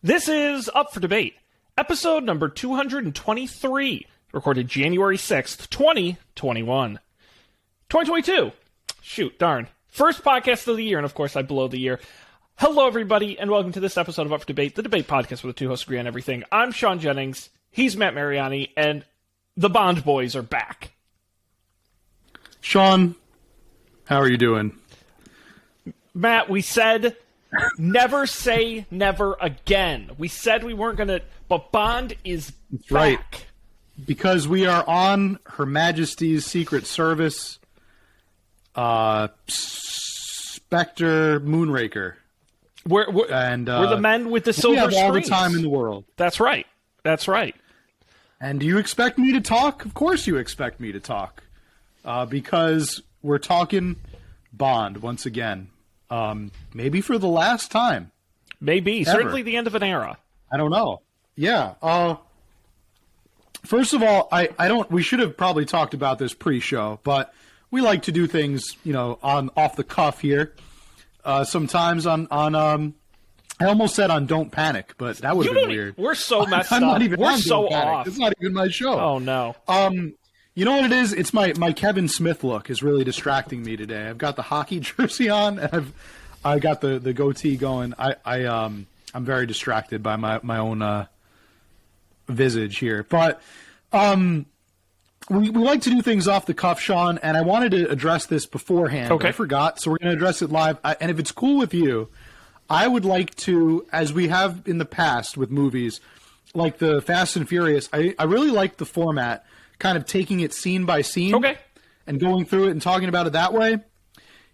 This is Up for Debate, episode number 223, recorded January 6th, 2021. 2022. Shoot, darn. First podcast of the year, and of course I blow the year. Hello, everybody, and welcome to this episode of Up for Debate, the debate podcast where the two hosts agree on everything. I'm Sean Jennings, he's Matt Mariani, and the Bond boys are back. Sean, how are you doing? Matt, we said never say never again. We said we weren't going to, but Bond is back. Right. Because we are on Her Majesty's Secret Service, Spectre Moonraker. We're the men with the silver screens. We have all the time in the world. That's right. That's right. And do you expect me to talk? Of course you expect me to talk. Because we're talking Bond once again. Maybe for the last time. Maybe. Ever. Certainly the end of an era. I don't know. Yeah. First of all, we should have probably talked about this pre-show, but we like to do things, off the cuff here. Sometimes on I almost said on Don't Panic, but that would have been weird. We're so messed I'm up. Not even We're so off. It's not even my show. Oh, no. You know what it is? It's my Kevin Smith look is really distracting me today. I've got the hockey jersey on, and I got the goatee going. I'm very distracted by my own visage here. But we like to do things off the cuff, Sean, and I wanted to address this beforehand. Okay. But I forgot, so we're going to address it live. And if it's cool with you, I would like to, as we have in the past with movies, like the Fast and Furious, I really like the format, kind of taking it scene by scene, okay, and going through it and talking about it that way.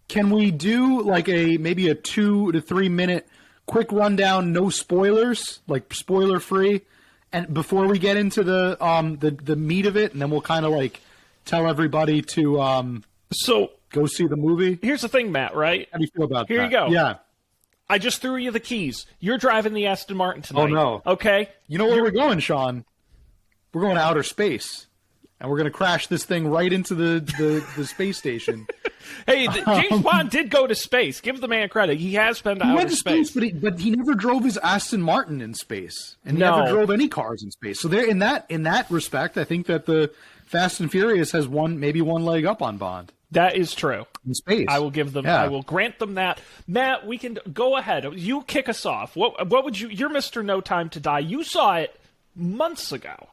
Can we do like maybe a 2 to 3 minute quick rundown, no spoilers, like spoiler free, and before we get into the meat of it, and then we'll kind of like tell everybody to go see the movie. Here's the thing, Matt. Right? How do you feel about that? Here you go. Yeah. I just threw you the keys. You're driving the Aston Martin tonight. Oh no. Okay. You know where we're going, Sean? We're going to outer space. And we're going to crash this thing right into the space station. Hey, James Bond did go to space. Give the man credit. He has been to outer space. But he never drove his Aston Martin in space. And he never drove any cars in space. So there, in that respect, I think that the Fast and Furious has maybe one leg up on Bond. That is true. In space. I will give them. Yeah. I will grant them that. Matt, we can go ahead. You kick us off. What would you? You're Mr. No Time to Die. You saw it months ago.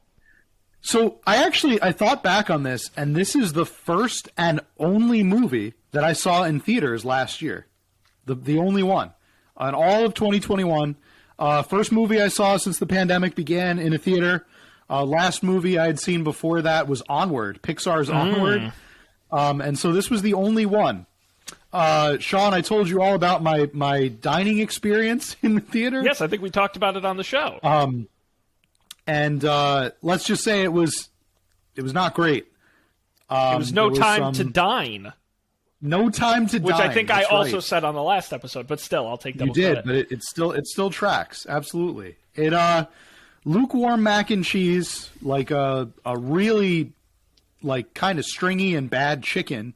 So I thought back on this, and this is the first and only movie that I saw in theaters last year. The only one. On all of 2021. First movie I saw since the pandemic began in a theater. Last movie I had seen before that was Onward, Pixar's Onward. And so this was the only one. Sean, I told you all about my dining experience in the theater. Yes, I think we talked about it on the show. And let's just say it was not great. It was no time to dine. No time to dine. Which I think I also said on the last episode, but still, I'll take double credit. You did, but it still tracks. Absolutely. It lukewarm mac and cheese, like a really like kind of stringy and bad chicken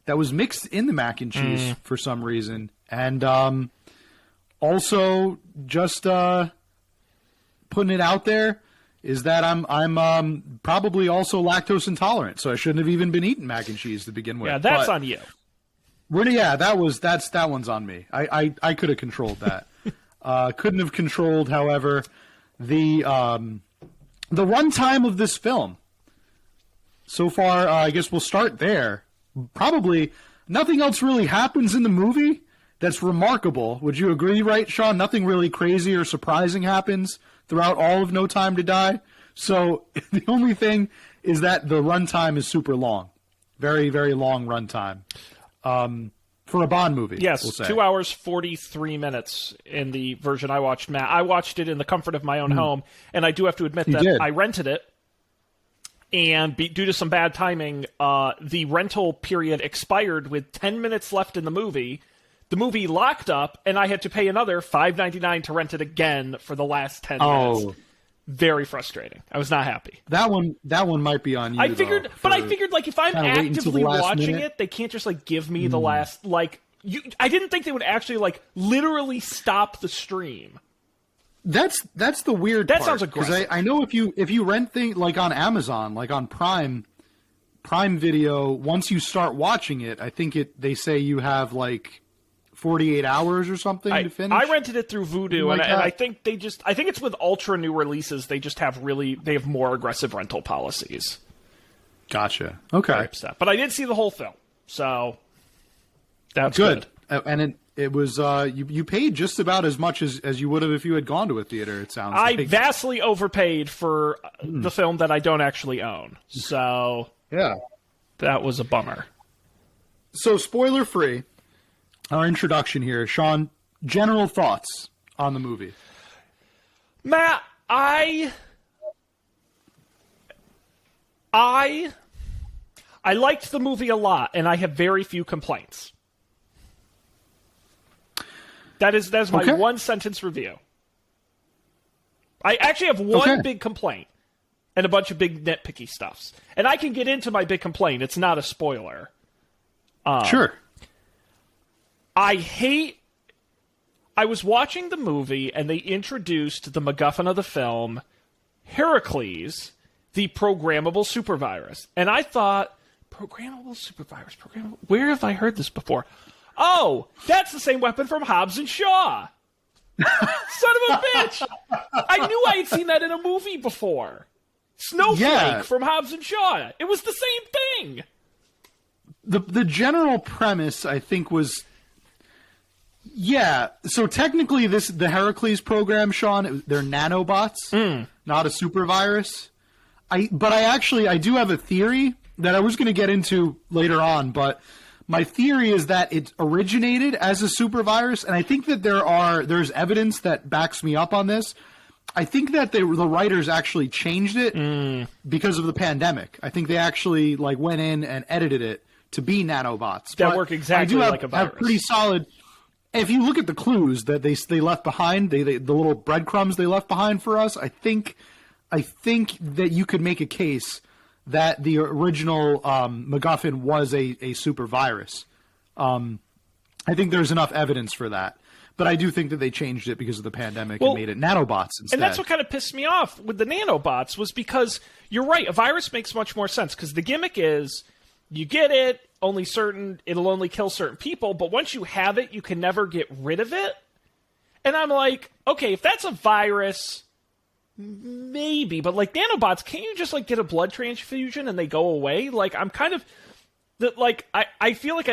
that was mixed in the mac and cheese for some reason, and also just putting it out there. Is that I'm probably also lactose intolerant, so I shouldn't have even been eating mac and cheese to begin with. Yeah, that's on you. That one's on me. I could have controlled that. Couldn't have controlled, however, the runtime of this film. So far, I guess we'll start there. Probably nothing else really happens in the movie that's remarkable. Would you agree, right, Sean? Nothing really crazy or surprising happens throughout all of No Time to Die. So the only thing is that the runtime is super long. Very, very long runtime. For a Bond movie. Yes, we'll say. 2 hours, 43 minutes in the version I watched, Matt. I watched it in the comfort of my own home, and I do have to admit that I rented it, and due to some bad timing, the rental period expired with 10 minutes left in the movie. The movie locked up, and I had to pay another $5.99 to rent it again for the last 10 minutes. Very frustrating. I was not happy. That one might be on you. I figured like if I'm actively watching it, they can't just like give me the last like. I didn't think they would actually like literally stop the stream. That's the weird That part. sounds aggressive. Because I know if you rent things like on Amazon, like on Prime Video, once you start watching it, I think they say you have like 48 hours or something to finish. I rented it through Vudu, and I think I think it's with ultra new releases. They just have more aggressive rental policies. Gotcha. Okay. But I did see the whole film, so that's good. And it was you paid just about as much as you would have if you had gone to a theater. It sounds. I vastly overpaid for the film that I don't actually own. So yeah, that was a bummer. So spoiler free. Our introduction here, Sean. General thoughts on the movie, Matt. I liked the movie a lot, and I have very few complaints. That's my one sentence review. I actually have one big complaint and a bunch of big nitpicky stuffs, and I can get into my big complaint. It's not a spoiler. Sure. I was watching the movie, and they introduced the MacGuffin of the film, Heracles, the programmable supervirus. And I thought, programmable supervirus? Where have I heard this before? Oh, that's the same weapon from Hobbs and Shaw. Son of a bitch! I knew I had seen that in a movie before. Snowflake from Hobbs and Shaw. It was the same thing. The general premise, I think, was... Yeah, so technically the Heracles program, Sean, they're nanobots, not a supervirus. But I do have a theory that I was going to get into later on, but my theory is that it originated as a supervirus, and I think that there's evidence that backs me up on this. I think that the writers actually changed it because of the pandemic. I think they actually went in and edited it to be nanobots. That work exactly like a virus. Have pretty solid. If you look at the clues that they left behind, the little breadcrumbs they left behind for us, I think that you could make a case that the original MacGuffin was a super virus. I think there's enough evidence for that. But I do think that they changed it because of the pandemic and made it nanobots instead. And that's what kind of pissed me off with the nanobots, was because you're right, a virus makes much more sense, because the gimmick is you get it, it'll only kill certain people, but once you have it, you can never get rid of it. And I'm like, okay, if that's a virus, maybe, but nanobots, can't you just get a blood transfusion and they go away? I'm kind of I feel like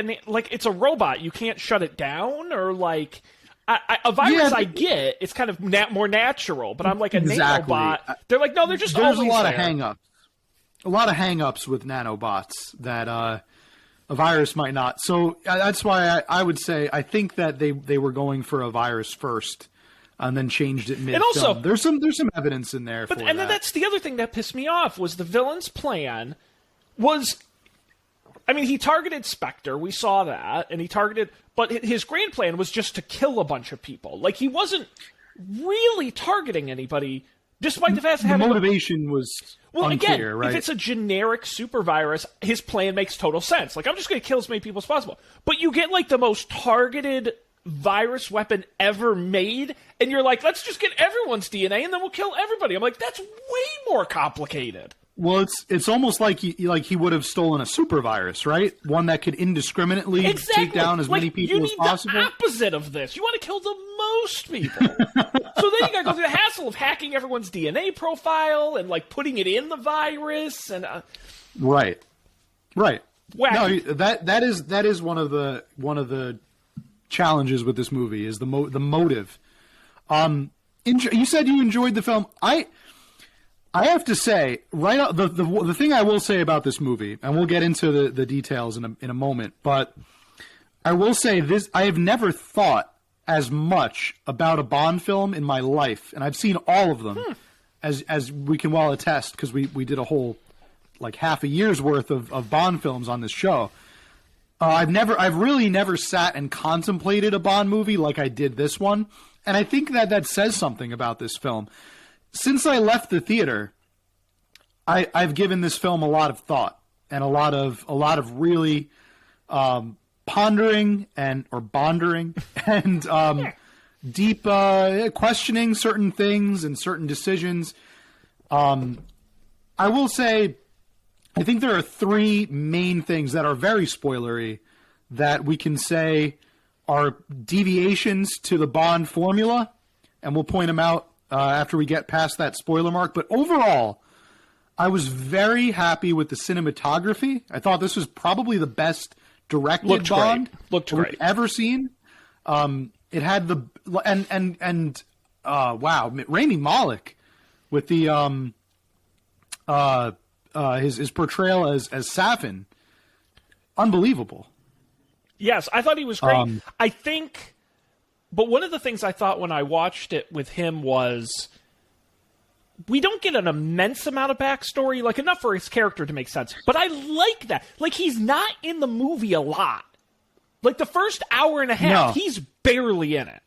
it's a robot, you can't shut it down, or a virus. I get it's kind of more natural, but I'm like a nanobot. They're like, no, they're just there's always a lot there. of hang-ups. A lot of hang-ups with nanobots that a virus might not. So that's why I would say I think that they were going for a virus first, and then changed it mid-film. And also, there's some evidence in there. Then that's the other thing that pissed me off, was the villain's plan was. I mean, he targeted Spectre. We saw that, and but his grand plan was just to kill a bunch of people. He wasn't really targeting anybody, despite the fact that the motivation was unclear, again, right? If it's a generic supervirus, his plan makes total sense. I'm just going to kill as many people as possible. But you get the most targeted virus weapon ever made, and you're like, let's just get everyone's DNA, and then we'll kill everybody. I'm like, that's way more complicated. Well, it's almost like he would have stolen a super virus, right? One that could indiscriminately take down as many people as possible. You need the opposite of this. You want to kill the most people. So then you got to go through the hassle of hacking everyone's DNA profile and putting it in the virus and right. Wacky. No, that is one of the challenges with this movie is the motive. You said you enjoyed the film. I have to say, right out, the thing I will say about this movie, and we'll get into the details in a moment, but I will say this: I have never thought as much about a Bond film in my life, and I've seen all of them, as we can well attest, because we did a whole half a year's worth of Bond films on this show. I've really never sat and contemplated a Bond movie like I did this one, and I think that says something about this film. Since I left the theater, I've given this film a lot of thought and a lot of really pondering or bondering and deep questioning certain things and certain decisions. I will say, I think there are three main things that are very spoilery that we can say are deviations to the Bond formula, and we'll point them out after we get past that spoiler mark. But overall, I was very happy with the cinematography. I thought this was probably the best directed Bond we've ever seen. It had the wow, Rami Malek with the his portrayal as Safin, unbelievable. Yes, I thought he was great. I think, but one of the things I thought when I watched it with him was we don't get an immense amount of backstory, like enough for his character to make sense. But I like that. Like, he's not in the movie a lot. Like, the first hour and a half, he's barely in it.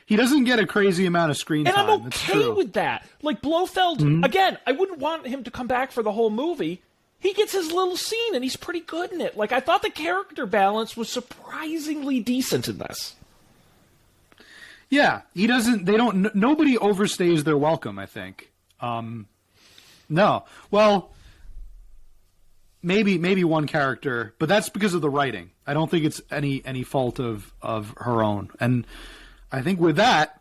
He doesn't get a crazy amount of screen time. And I'm okay with that. Like, Blofeld, again, I wouldn't want him to come back for the whole movie. He gets his little scene, and he's pretty good in it. Like, I thought the character balance was surprisingly decent in this. Yeah, nobody overstays their welcome, I think. No. Well, maybe one character, but that's because of the writing. I don't think it's any fault of her own. And I think with that,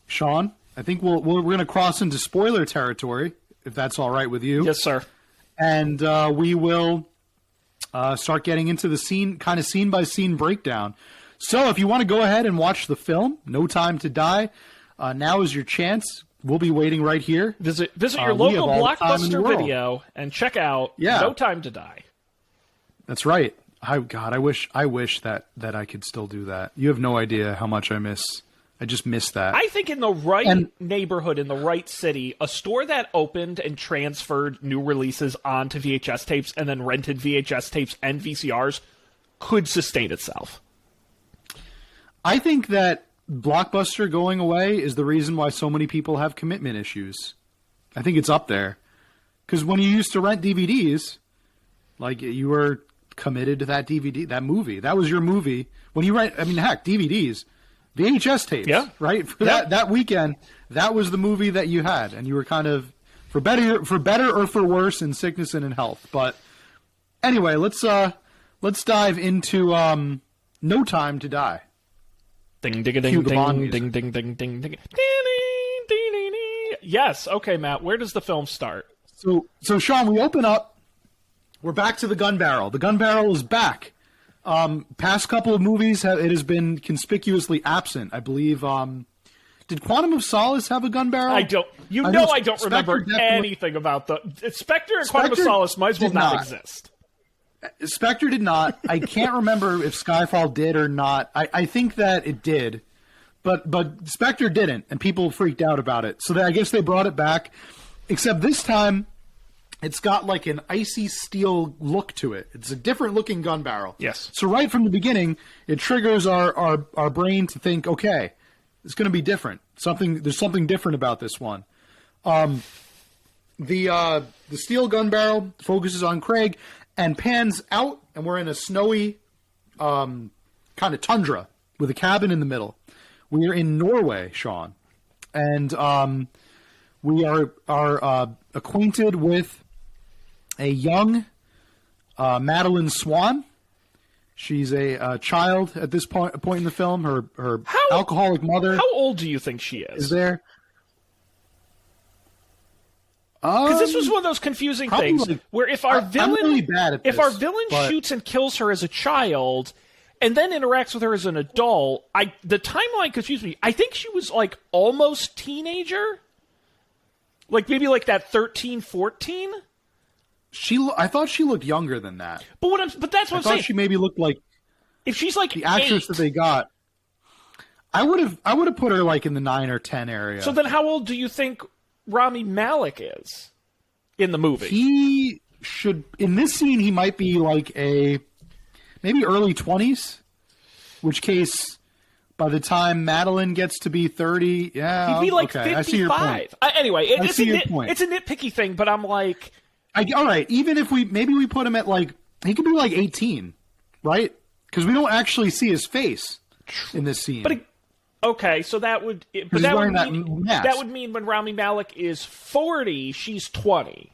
Sean, I think we're going to cross into spoiler territory, if that's all right with you. Yes, sir. And we will start getting into the scene by scene breakdown. So if you want to go ahead and watch the film, No Time to Die, now is your chance. We'll be waiting right here. Visit your local Blockbuster Video and check out No Time to Die. That's right. I wish that I could still do that. You have no idea how much I just miss that. I think in the right neighborhood, in the right city, a store that opened and transferred new releases onto VHS tapes and then rented VHS tapes and VCRs could sustain itself. I think that Blockbuster going away is the reason why so many people have commitment issues. I think it's up there. Because when you used to rent DVDs, like, you were committed to that DVD, that movie. That was your movie. When you rent, heck, DVDs, VHS tapes, right? For that weekend, that was the movie that you had. And you were kind of, for better or for worse, in sickness and in health. But anyway, let's dive into No Time to Die. Ding ding ding ding ding ding ding ding ding. Yes, okay, Matt. Where does the film start? So Sean, we open up. We're back to the gun barrel. The gun barrel is back. Past couple of movies, it has been conspicuously absent. I believe. Did Quantum of Solace have a gun barrel? I don't. I don't remember anything about the Spectre and Quantum of Solace. Might as well not exist. Spectre did not. I can't remember if Skyfall did or not. I think that it did, but Spectre didn't, and people freaked out about it. So I guess they brought it back, except this time it's got like an icy steel look to it. It's a different looking gun barrel. Yes. So right from the beginning, it triggers our brain to think, okay, it's going to be different. There's something different about this one. The steel gun barrel focuses on Craig and pans out, and we're in a snowy kind of tundra with a cabin in the middle. We are in Norway, Sean, and we are acquainted with a young Madeline Swan. She's a child at this point in the film. Her alcoholic mother. How old do you think she is there? Because this was one of those confusing things where if our villain shoots and kills her as a child and then interacts with her as an adult, the timeline confused me. I think she was like almost teenager, like maybe like that 13, 14. I thought she looked younger than that. But that's what I'm saying. I thought she maybe looked like if she's like the actress 8. That they got. I would have put her like in the 9 or 10 area. So then, how old do you think Rami Malek is in the movie? He should, in this scene, he might be like maybe early 20s, which case by the time Madeline gets to be 30, he'd be like 55. I see your point. Anyway, it's a nitpicky thing, but I'm like, all right, even if we put him at like, he could be like 18, right? Because we don't actually see his face in this scene. But Okay, so that would... But that would mean when Rami Malek is 40, she's 20.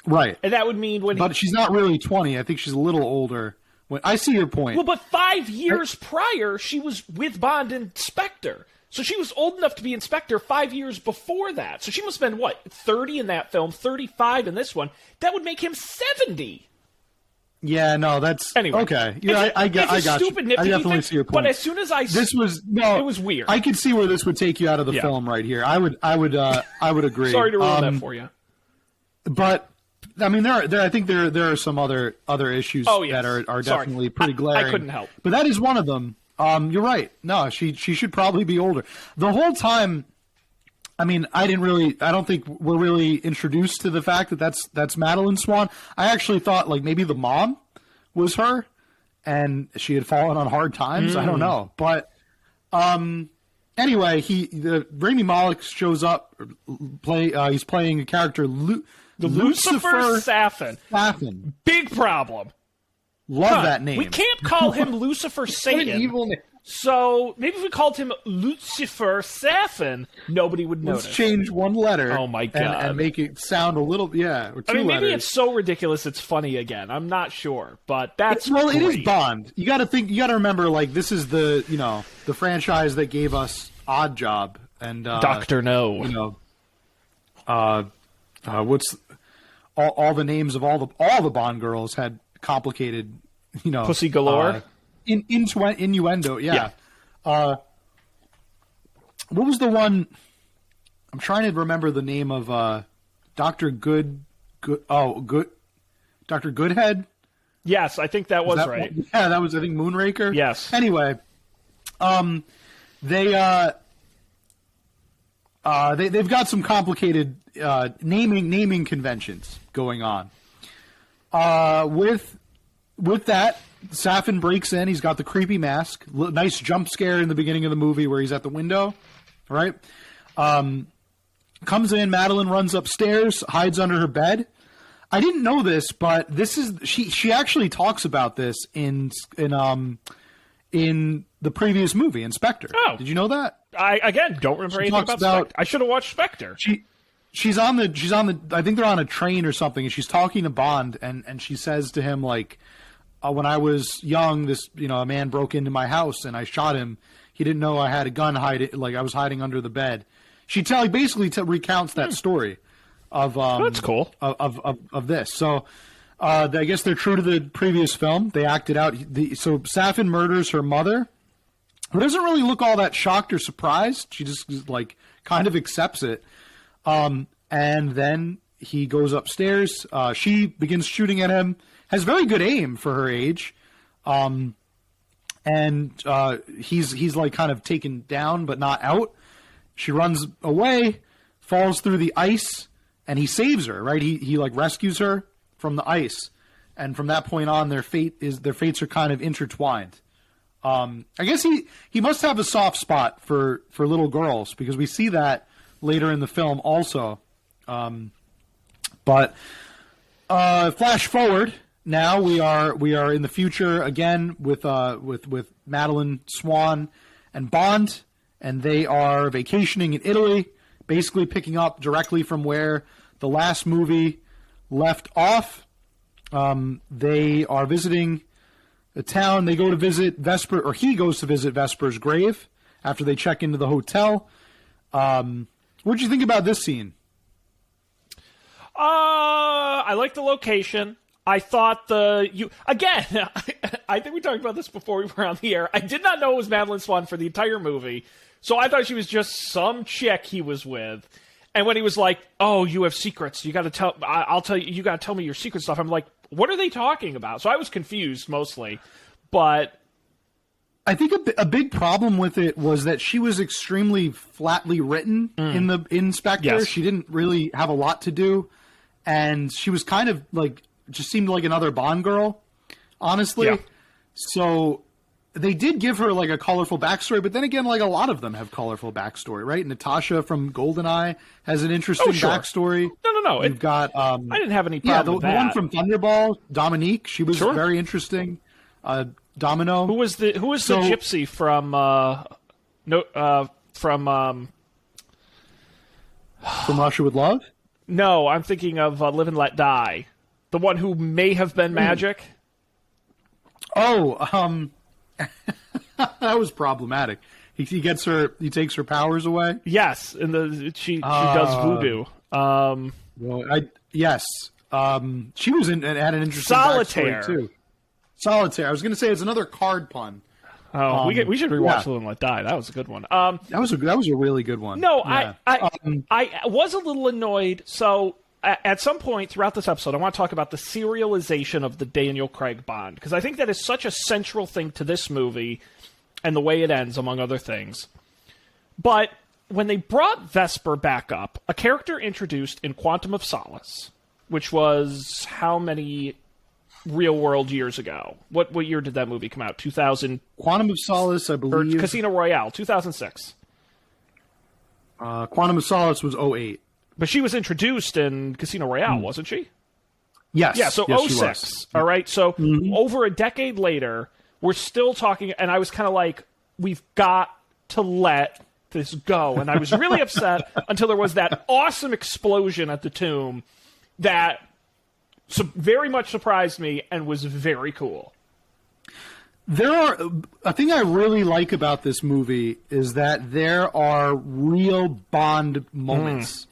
Right. And that would mean when... But she's not really 20. I think she's a little older. I see your point. Well, but 5 years prior, she was with Bond and Spectre. So she was old enough to be Inspector 5 years before that. So she must have been, 30 in that film, 35 in this one. That would make him 70. Yeah, no, that's... Anyway. Okay. Yeah, I got you. I definitely see your point. But as soon as it was weird. I could see where this would take you out of the film right here. I would agree. Sorry to ruin that for you. But... I mean, I think there are some other issues that are definitely pretty glaring. I couldn't help. But that is one of them. You're right. No, she should probably be older. The whole time, I mean, I don't think we're really introduced to the fact that that's Madeline Swan. I actually thought maybe the mom was her and she had fallen on hard times. I don't know. But anyway, Rami Malek shows up, he's playing a character Lucifer Safin. Safin. Big problem. Love that name. We can't call him Lucifer Satan. What an evil name. So maybe if we called him Lucifer Safin, nobody would notice. Let's change one letter. Oh my god! And make it sound a little, or two maybe letters. It's so ridiculous it's funny again. I'm not sure, but that's it is Bond. You got to remember, this is the franchise that gave us Odd Job and Dr. No. What's all the names of all the Bond girls had complicated, Pussy Galore, innuendo. Yeah. What was the one? I'm trying to remember the name of Dr. Dr. Goodhead. Yes, I think that was right. Yeah, that was, I think, Moonraker. Yes. Anyway, they've got some complicated naming conventions going on. With that, Safin breaks in. He's got the creepy mask. Nice jump scare in the beginning of the movie where he's at the window, right? Comes in. Madeline runs upstairs, hides under her bed. I didn't know this, but this is she actually talks about this in the previous movie, Inspector. Oh, did you know that? I again don't remember anything about Spectre. I should have watched Spectre. She's on the I think they're on a train or something, and she's talking to Bond, and she says to him when I was young, a man broke into my house and I shot him. He didn't know I had a gun I was hiding under the bed. She basically recounts that story of that's cool of this. So I guess they're true to the previous film. They acted out. So Safin murders her mother, who doesn't really look all that shocked or surprised. She just kind of accepts it. And then he goes upstairs. She begins shooting at him. Has very good aim for her age. And he's kind of taken down but not out. She runs away, falls through the ice, and he saves her, right? He rescues her from the ice. And from that point on, their fates are kind of intertwined. I guess he must have a soft spot for little girls, because we see that later in the film also. But flash forward, now we are in the future again with Madeline Swan and Bond, and they are vacationing in Italy, basically picking up directly from where the last movie left off. They are visiting the town. They go to visit Vesper, or he goes to visit Vesper's grave after they check into the hotel. What did you think about this scene? I like the location. I thought I think we talked about this before we were on the air. I did not know it was Madeline Swan for the entire movie, so I thought she was just some chick he was with. And when he was like, "Oh, you have secrets. You got to tell. I'll tell you. You got to tell me your secret stuff." I'm like, "What are they talking about?" So I was confused mostly, but I think a big problem with it was that she was extremely flatly written in the Inspector. Yes. She didn't really have a lot to do, and she was kind of just seemed like another Bond girl, honestly. Yeah. So they did give her a colorful backstory, but then again, a lot of them have colorful backstory, right? Natasha from GoldenEye has an interesting backstory. No. You've got I didn't have any problem with that. The one from Thunderball, Dominique, she was very interesting. Domino. Who was the gypsy from No, from Russia with Love? No, I'm thinking of Live and Let Die. The one who may have been magic. Oh, that was problematic. He takes her powers away. Yes, and she does voodoo. Yes. She was had an interesting Solitaire backstory too. Solitaire. I was going to say it's another card pun. Oh, we should rewatch Live and Let Die. That was a good one. That was a really good one. No, yeah. I was a little annoyed. So at some point throughout this episode, I want to talk about the serialization of the Daniel Craig Bond, because I think that is such a central thing to this movie and the way it ends, among other things. But when they brought Vesper back up, a character introduced in Quantum of Solace, which was how many real world years ago? What year did that movie come out? 2000. Quantum of Solace, I believe. Or Casino Royale, 2006. Quantum of Solace was 2008. But she was introduced in Casino Royale, wasn't she? Yes. Yeah, so yes, 2006. All right, so over a decade later, we're still talking, and I was kind of like, we've got to let this go. And I was really upset until there was that awesome explosion at the tomb that very much surprised me and was very cool. A thing I really like about this movie is that there are real Bond moments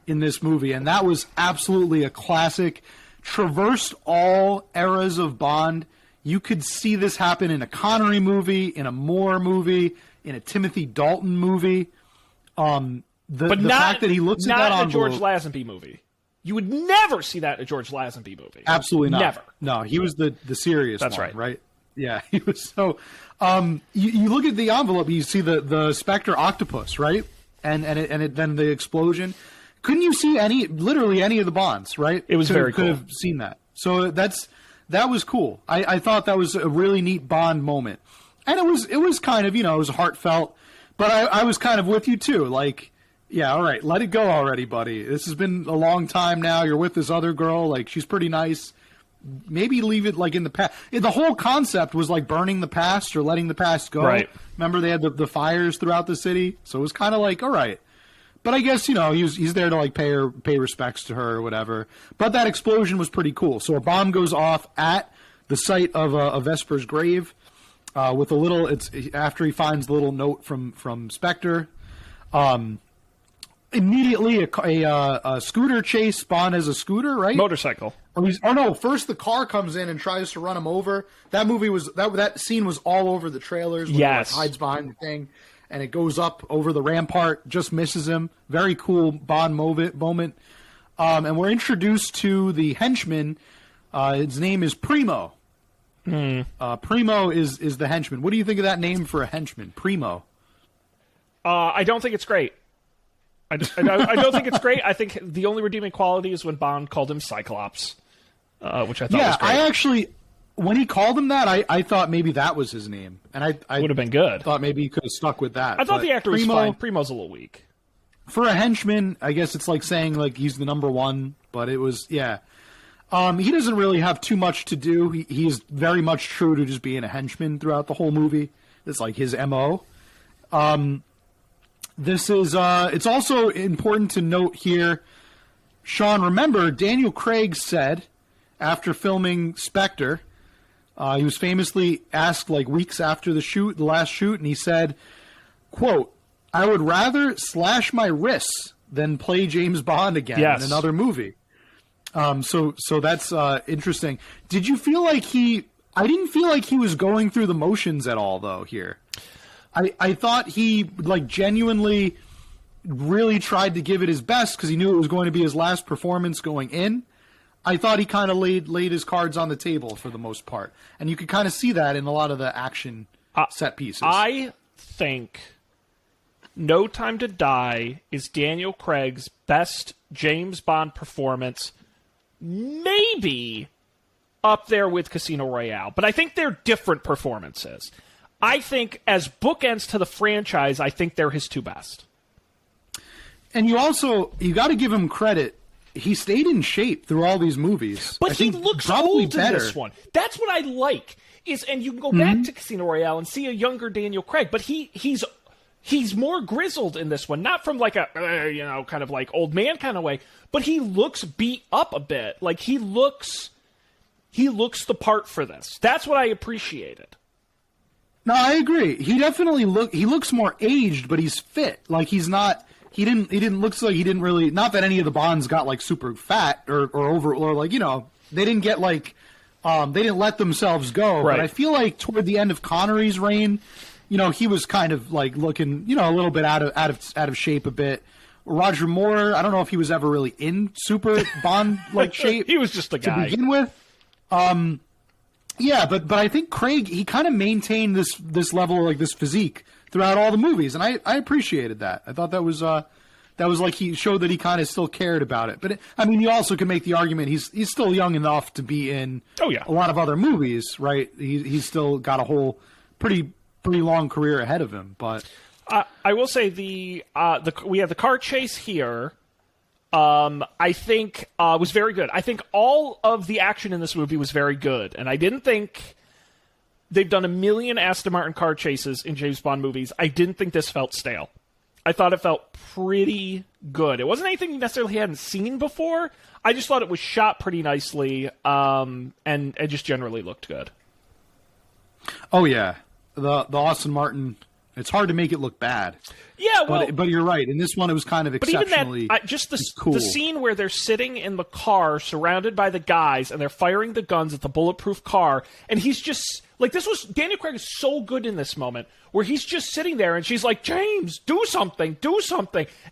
in this movie, and that was absolutely a classic. Traversed all eras of Bond. You could see this happen in a Connery movie, in a Moore movie, in a Timothy Dalton movie. The fact that he looks at that envelope, not in a George Lazenby movie. You would never see that in a George Lazenby movie. Absolutely not. Never. No, he was the serious That's one, right? Yeah, he was so... you look at the envelope, you see the Spectre octopus, right? And then the explosion. Couldn't you see literally any of the Bonds, right? It was very cool. Could have seen that. So that was cool. I thought that was a really neat Bond moment. And it was kind of, it was heartfelt, but I was kind of with you too. Like, yeah, all right, let it go already, buddy. This has been a long time now. You're with this other girl. Like, she's pretty nice. Maybe leave it like in the past. The whole concept was like burning the past or letting the past go. Right. Remember they had the fires throughout the city, so it was kind of like, all right. But I guess he's there to like pay respects to her or whatever. But that explosion was pretty cool. So a bomb goes off at the site of a Vesper's grave with a little. It's after he finds the little note from Spectre. Immediately, a scooter chase. Bond has a scooter, right? Motorcycle. No! First, the car comes in and tries to run him over. That movie was that scene was all over the trailers. When yes, he, hides behind the thing, and it goes up over the rampart. Just misses him. Very cool Bond moment. And we're introduced to the henchman. His name is Primo. Primo is the henchman. What do you think of that name for a henchman, Primo? I don't think it's great. I don't think it's great. I think the only redeeming quality is when Bond called him Cyclops, which I thought was great. I actually, when he called him that, I thought maybe that was his name, and I would have been good. Thought maybe he could have stuck with that. I thought the actor was fine. Primo's a little weak for a henchman. I guess it's like saying like he's the number one, but it was He doesn't really have too much to do. He's very much true to just being a henchman throughout the whole movie. It's like his MO. This is, it's also important to note here, Sean, remember, Daniel Craig said, after filming Spectre, he was famously asked like weeks after the last shoot, and he said, quote, "I would rather slash my wrists than play James Bond again in another movie." So that's interesting. Did you feel like I didn't feel like he was going through the motions at all, though, here. I thought he like genuinely really tried to give it his best because he knew it was going to be his last performance going in. I thought he kind of laid his cards on the table for the most part. And you could kind of see that in a lot of the action set pieces. I think No Time to Die is Daniel Craig's best James Bond performance, maybe up there with Casino Royale. But I think they're different performances. I think as bookends to the franchise, I think they're his two best. And you got to give him credit. He stayed in shape through all these movies. But he looks old in this one. That's what I like. And you can go back to Casino Royale and see a younger Daniel Craig, but he's he's more grizzled in this one, not from like a kind of like old man kind of way, but he looks beat up a bit. Like he looks the part for this. That's what I appreciated. No, I agree. He definitely looks more aged, but he's fit. Like he looks like he didn't really, not that any of the Bonds got like super fat or over, or like, they didn't get like, they didn't let themselves go. Right. But I feel like toward the end of Connery's reign, he was kind of like looking, a little bit out of shape a bit. Roger Moore, I don't know if he was ever really in super Bond like shape. He was just a guy to begin with. Yeah, but I think Craig, he kind of maintained this level, like this physique throughout all the movies, and I appreciated that. I thought that was like he showed that he kind of still cared about it. But you also can make the argument he's still young enough to be in a lot of other movies, right? He's still got a whole pretty long career ahead of him. But I will say we have the car chase here. I think was very good. I think all of the action in this movie was very good, and I didn't think they've done a million Aston Martin car chases in James Bond movies. I didn't think this felt stale. I thought it felt pretty good. It wasn't anything necessarily he hadn't seen before. I just thought it was shot pretty nicely, and it just generally looked good. Oh yeah, the Aston Martin. It's hard to make it look bad. Yeah, well, but you're right. In this one, it was kind of exceptionally but even that, just cool. The scene where they're sitting in the car, surrounded by the guys, and they're firing the guns at the bulletproof car, and he's just like, Daniel Craig is so good in this moment where he's just sitting there, and she's like, James, do something,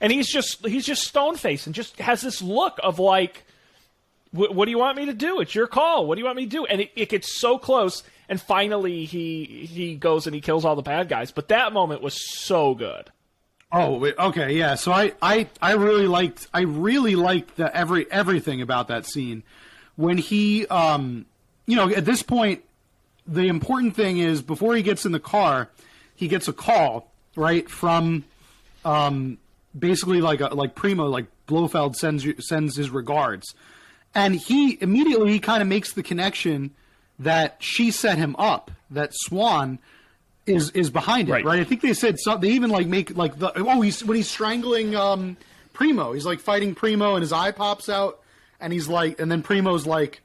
and he's just stone faced and just has this look of like, what do you want me to do? It's your call. What do you want me to do? And it gets so close. And finally, he goes and he kills all the bad guys. But that moment was so good. Oh, okay, yeah. So I really liked everything about that scene. When he, at this point, the important thing is before he gets in the car, he gets a call, right, from basically like Primo, like Blofeld sends his regards, and he immediately kind of makes the connection that she set him up, that Swan is behind it, right? I think they said something. They even like make like when he's strangling Primo, he's like fighting Primo, and his eye pops out, and he's like, and then Primo's like,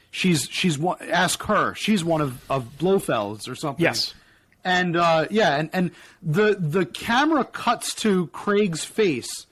she's one, ask her, she's one of Blofeld's or something. Yes, and and the camera cuts to Craig's face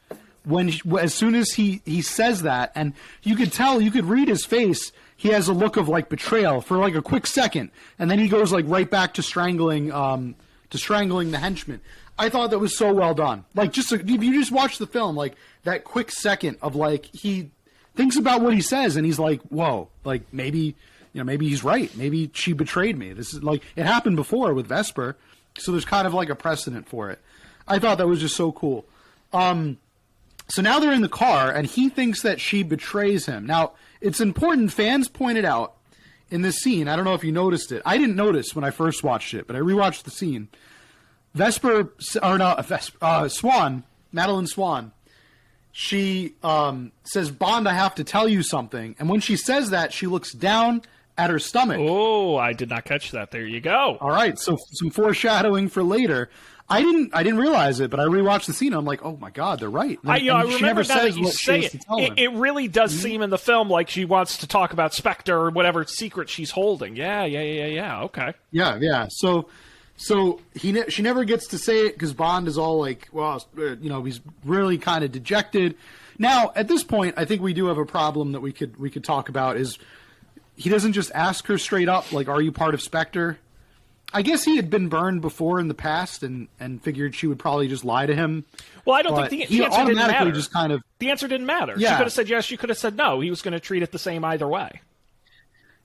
as soon as he says that, and you could read his face. He has a look of like betrayal for like a quick second, and then he goes like right back to strangling the henchman. I thought that was so well done. Like if you just watch the film, like that quick second of like he thinks about what he says, and he's like, whoa, like maybe he's right. Maybe she betrayed me. This is like it happened before with Vesper, so there's kind of like a precedent for it. I thought that was just so cool. So now they're in the car, and he thinks that she betrays him. Now, it's important, fans pointed out in this scene, I don't know if you noticed it. I didn't notice when I first watched it, but I rewatched the scene. Swan, Madeline Swan, she says, Bond, I have to tell you something. And when she says that, she looks down at her stomach. Oh, I did not catch that. There you go. All right, so some foreshadowing for later. I didn't realize it, but I rewatched the scene. And I'm like, oh my god, they're right. I remember now that you say it. It really does seem in the film like she wants to talk about Spectre or whatever secret she's holding. Yeah. Okay. Yeah. So she never gets to say it because Bond is all like, well, he's really kind of dejected. Now at this point, I think we do have a problem that we could talk about. Is he doesn't just ask her straight up, like, are you part of Spectre? I guess he had been burned before in the past and figured she would probably just lie to him. Well, I don't think the answer didn't matter. Just kind of, the answer didn't matter. Yeah. She could have said yes, she could have said no. He was going to treat it the same either way.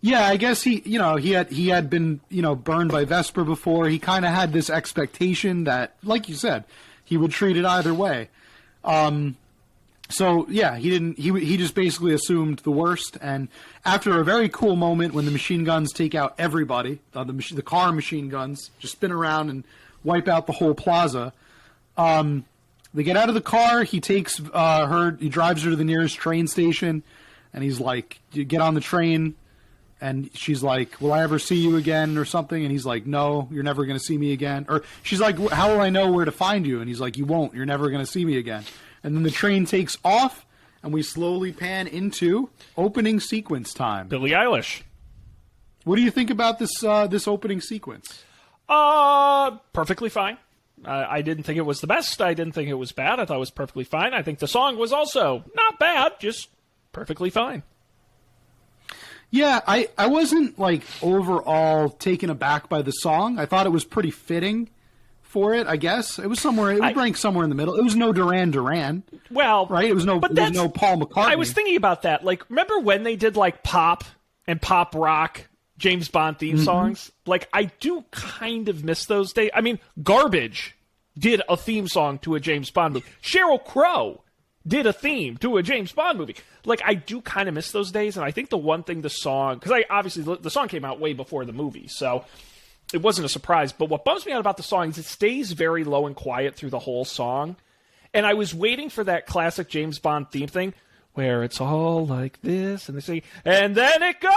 Yeah, I guess he had been, burned by Vesper before. He kind of had this expectation that, like you said, he would treat it either way. So yeah, he just basically assumed the worst, and after a very cool moment when the machine guns take out everybody, the car machine guns just spin around and wipe out the whole plaza. They get out of the car, he takes he drives her to the nearest train station, and he's like, "Get on the train." and she's like, will I ever see you again or something? And he's like, no, you're never going to see me again. Or she's like, how will I know where to find you? And he's like, you won't. You're never going to see me again. And then the train takes off, and we slowly pan into opening sequence time. Billie Eilish. What do you think about this this opening sequence? Perfectly fine. I didn't think it was the best. I didn't think it was bad. I thought it was perfectly fine. I think the song was also not bad, just perfectly fine. Yeah, I wasn't, like, overall taken aback by the song. I thought it was pretty fitting for it, I guess. It was somewhere, it would rank somewhere in the middle. It was no Duran Duran. Well, right? It was no Paul McCartney. I was thinking about that. Like, remember when they did, like, pop and pop rock James Bond theme songs? Like, I do kind of miss those days. I mean, Garbage did a theme song to a James Bond movie. Sheryl Crow did a theme to a James Bond movie. Like, I do kind of miss those days, and I think the one thing the song... Because obviously, the song came out way before the movie, so it wasn't a surprise. But what bums me out about the song is it stays very low and quiet through the whole song. And I was waiting for that classic James Bond theme thing, where it's all like this, and they say, and then it goes,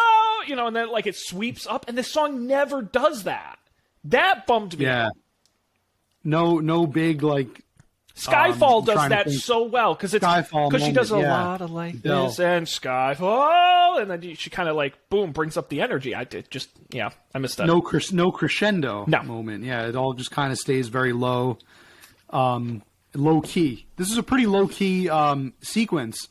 you know, and then, like, it sweeps up, and this song never does that. That bummed me out. No big, like... Skyfall does that so well, because she does a lot of like this, and Skyfall, and then she kind of, like, boom, brings up the energy. I missed that. No crescendo moment. Yeah, it all just kind of stays very low, low key. This is a pretty low key sequence.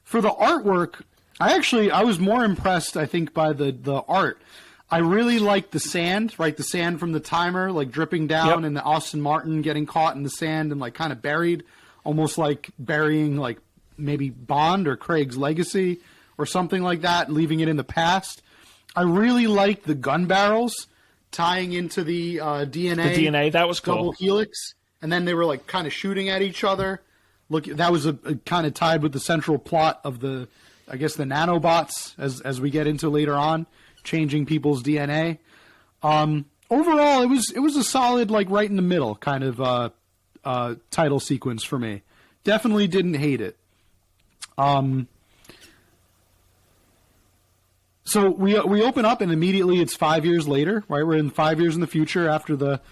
For the artwork, I was more impressed, I think, by the art. I really liked the sand, right? The sand from the timer, like, dripping down, and the Aston Martin getting caught in the sand and, like, kind of buried, almost like burying, like, maybe Bond or Craig's legacy or something like that, leaving it in the past. I really liked the gun barrels tying into the DNA. The DNA, that was cool. Double helix, and then they were, like, kind of shooting at each other. Look, that was a kind of tied with the central plot of the nanobots, as we get into later on, changing people's DNA. Overall, it was a solid, like, right in the middle kind of title sequence for me. Definitely didn't hate it. So we open up, and immediately it's 5 years later, right? We're in 5 years in the future after the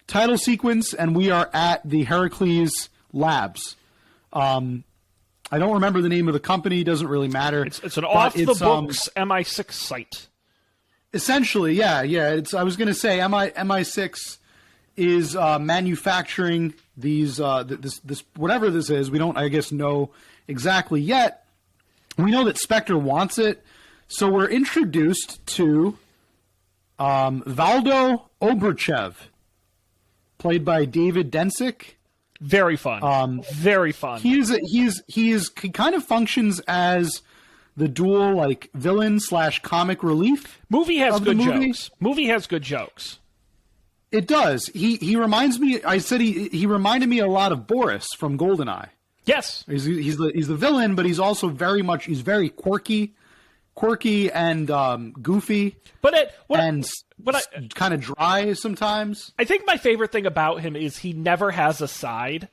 title sequence, and we are at the Heracles Labs. I don't remember the name of the company. Doesn't really matter. It's an off-the-books MI6 site. Essentially, yeah. I was going to say MI6 is manufacturing these this whatever this is. We don't, I guess, know exactly yet. We know that Spectre wants it, so we're introduced to Valdo Oberchev, played by David Densick. Very fun. Very fun. He kind of functions as the dual, like, villain / comic relief. Movie has good jokes. Movie has good jokes. It does. He reminds me. I said he reminded me a lot of Boris from GoldenEye. Yes, he's the villain, but he's also very quirky and goofy, kind of dry sometimes. I think my favorite thing about him is he never has a side.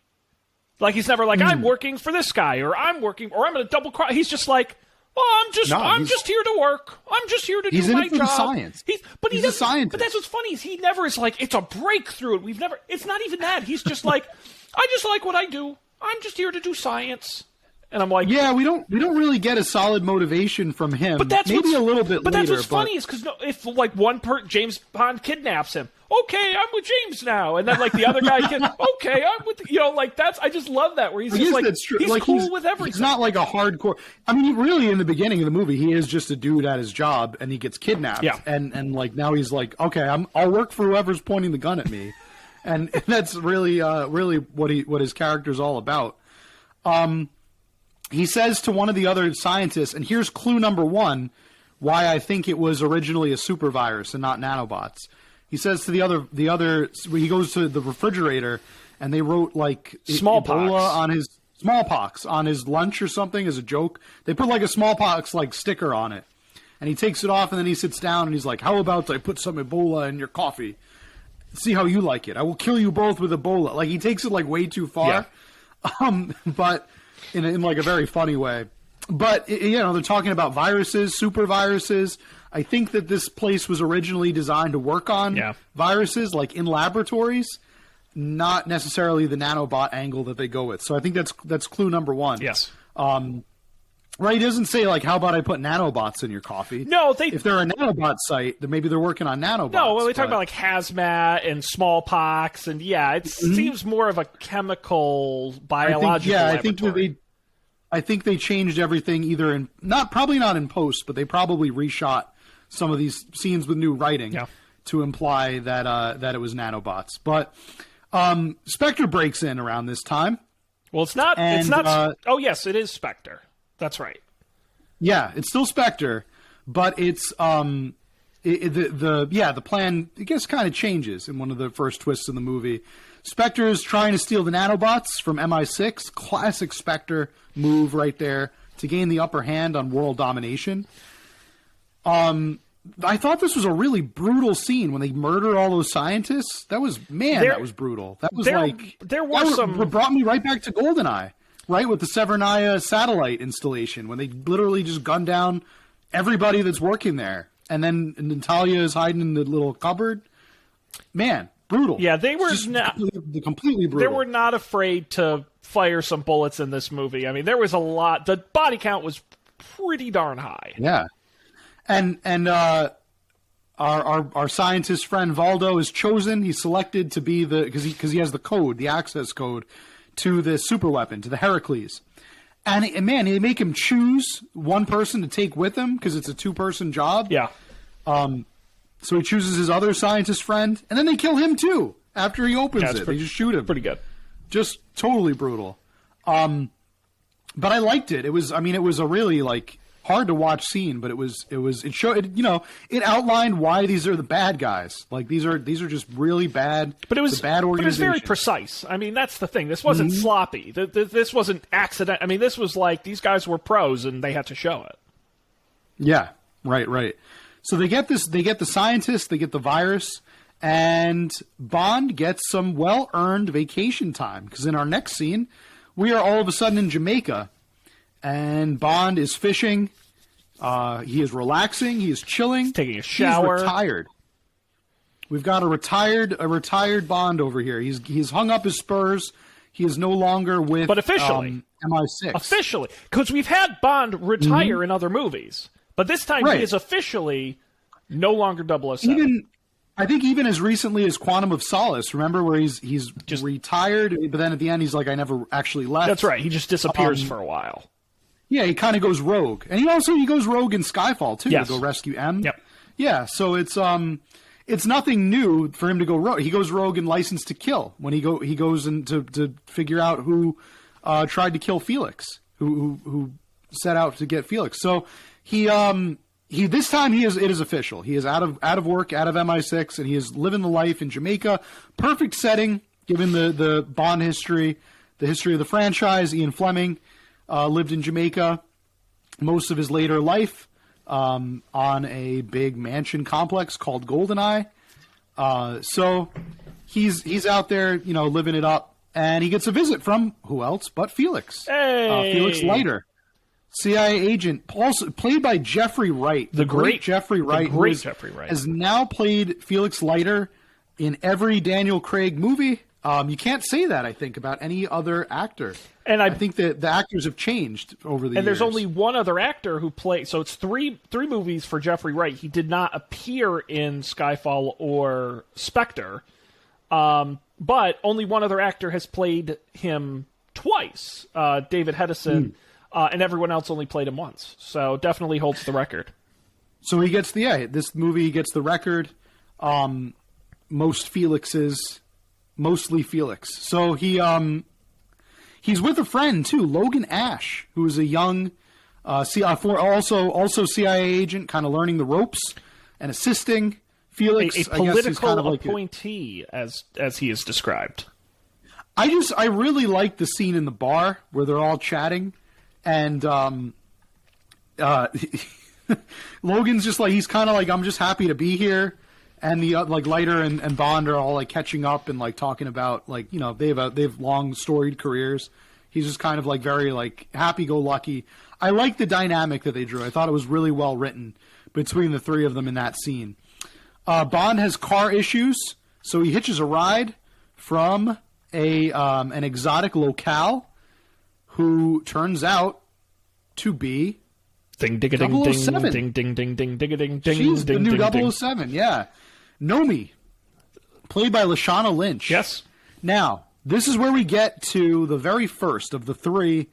Like, he's never like, I'm working for this guy, or I'm going to double cross. He's just like, well, I'm just here to work. I'm just here to do my job. He's in it for the science. He's a scientist. But that's what's funny is he never is like, it's a breakthrough. It's not even that. He's just like, I just like what I do. I'm just here to do science. And I'm like, yeah, we don't really get a solid motivation from him. But that's maybe a little bit later. But that's what's funny is because if, like, James Bond kidnaps him, okay, I'm with James now, and then, like, the other guy okay, I'm with I just love that where he's just like, that's true. He's like, cool with everything. He's not like a hardcore. I mean, really, in the beginning of the movie, he is just a dude at his job, and he gets kidnapped. Yeah. And like now he's like, okay, I'll work for whoever's pointing the gun at me, and that's really what his character's all about. He says to one of the other scientists, and here's clue number one, why I think it was originally a super virus and not nanobots. He says to the other, he goes to the refrigerator, and they wrote, like, smallpox on his lunch or something as a joke. They put, like, a smallpox, like, sticker on it. And he takes it off, and then he sits down, and he's like, how about I put some Ebola in your coffee? See how you like it. I will kill you both with Ebola. Like, he takes it, like, way too far. Yeah. But in like a very funny way. But, they're talking about viruses, super viruses. I think that this place was originally designed to work on viruses, like in laboratories, not necessarily the nanobot angle that they go with. So I think that's clue number one. Yes. Right, he doesn't say, like, how about I put nanobots in your coffee? No, if they're a nanobot site, then maybe they're working on nanobots. No, well, they talk about, like, hazmat and smallpox, and, it seems more of a chemical, biological laboratory. I think they changed everything either in, probably not in post, but they probably reshot some of these scenes with new writing to imply that it was nanobots. But Spectre breaks in around this time. Well, it's not, oh, yes, it is Spectre. That's right. Yeah, it's still Spectre, but it's the plan I guess kind of changes in one of the first twists in the movie. Spectre is trying to steal the nanobots from MI6, classic Spectre move right there to gain the upper hand on world domination. I thought this was a really brutal scene when they murder all those scientists. That was brutal. That was brought me right back to GoldenEye. Right, with the Severnaya satellite installation, when they literally just gun down everybody that's working there. And then Natalia is hiding in the little cupboard. Man, brutal. Yeah, they were completely brutal. They were not afraid to fire some bullets in this movie. I mean, there was a lot. The body count was pretty darn high. Yeah. And our scientist friend Valdo is chosen. He's selected to be because he has the code, the access code to the super weapon, to the Heracles. And they make him choose one person to take with him because it's a 2-person job. Yeah. So he chooses his other scientist friend, and then they kill him too after he opens it. They just shoot him. Pretty good. Just totally brutal. But I liked it. It was a really hard to watch scene, but it outlined why these are the bad guys. Like these are just really bad. But it was bad organization. But it was very precise. I mean, that's the thing. This wasn't sloppy. This wasn't accident. I mean, this was like these guys were pros and they had to show it. Yeah, right. So they get the scientists, they get the virus, and Bond gets some well-earned vacation time because in our next scene, we are all of a sudden in Jamaica. And Bond is fishing. He is relaxing. He is chilling. He's taking a shower. He's retired. We've got a retired Bond over here. He's hung up his spurs. He is no longer with. But officially, MI6. Officially, because we've had Bond retire in other movies, but this time he is officially no longer 007. I think even as recently as Quantum of Solace, remember where he's just retired, but then at the end he's like, I never actually left. That's right. He just disappears for a while. Yeah, he kind of goes rogue, and he goes rogue in Skyfall too to go rescue M. Yep. Yeah, so it's nothing new for him to go rogue. He goes rogue in License to Kill when he goes in to figure out who tried to kill Felix, who set out to get Felix. So he this time it is official. He is out of work, out of MI6, and he is living the life in Jamaica. Perfect setting given the Bond history, the history of the franchise. Ian Fleming lived in Jamaica most of his later life on a big mansion complex called GoldenEye. So he's out there, living it up, and he gets a visit from who else but Felix. Hey! Felix Leiter, CIA agent, also played by Jeffrey Wright, the great Jeffrey Wright, Jeffrey Wright, has now played Felix Leiter in every Daniel Craig movie. You can't say that, I think, about any other actor. And I think that the actors have changed over the years. And there's only one other actor who played... So it's three movies for Jeffrey Wright. He did not appear in Skyfall or Spectre. But only one other actor has played him twice. David Hedison. And everyone else only played him once. So definitely holds the record. So he gets this movie gets the record. Mostly Felix. So he's with a friend too, Logan Ash, who is a young also CIA agent, kind of learning the ropes and assisting Felix. A political appointee, as he is described. I really like the scene in the bar where they're all chatting, and Logan's just like, he's kind of like, I'm just happy to be here. And the Leiter and Bond are all catching up and talking about they have long storied careers. He's just kind of very happy go lucky. I like the dynamic that they drew. I thought it was really well written between the three of them in that scene. Bond has car issues, so he hitches a ride from an exotic locale who turns out to be ding ding ding ding ding ding ding ding ding ding. She's the new 007, yeah. Nomi, played by Lashana Lynch. Yes. Now, this is where we get to the very first of the three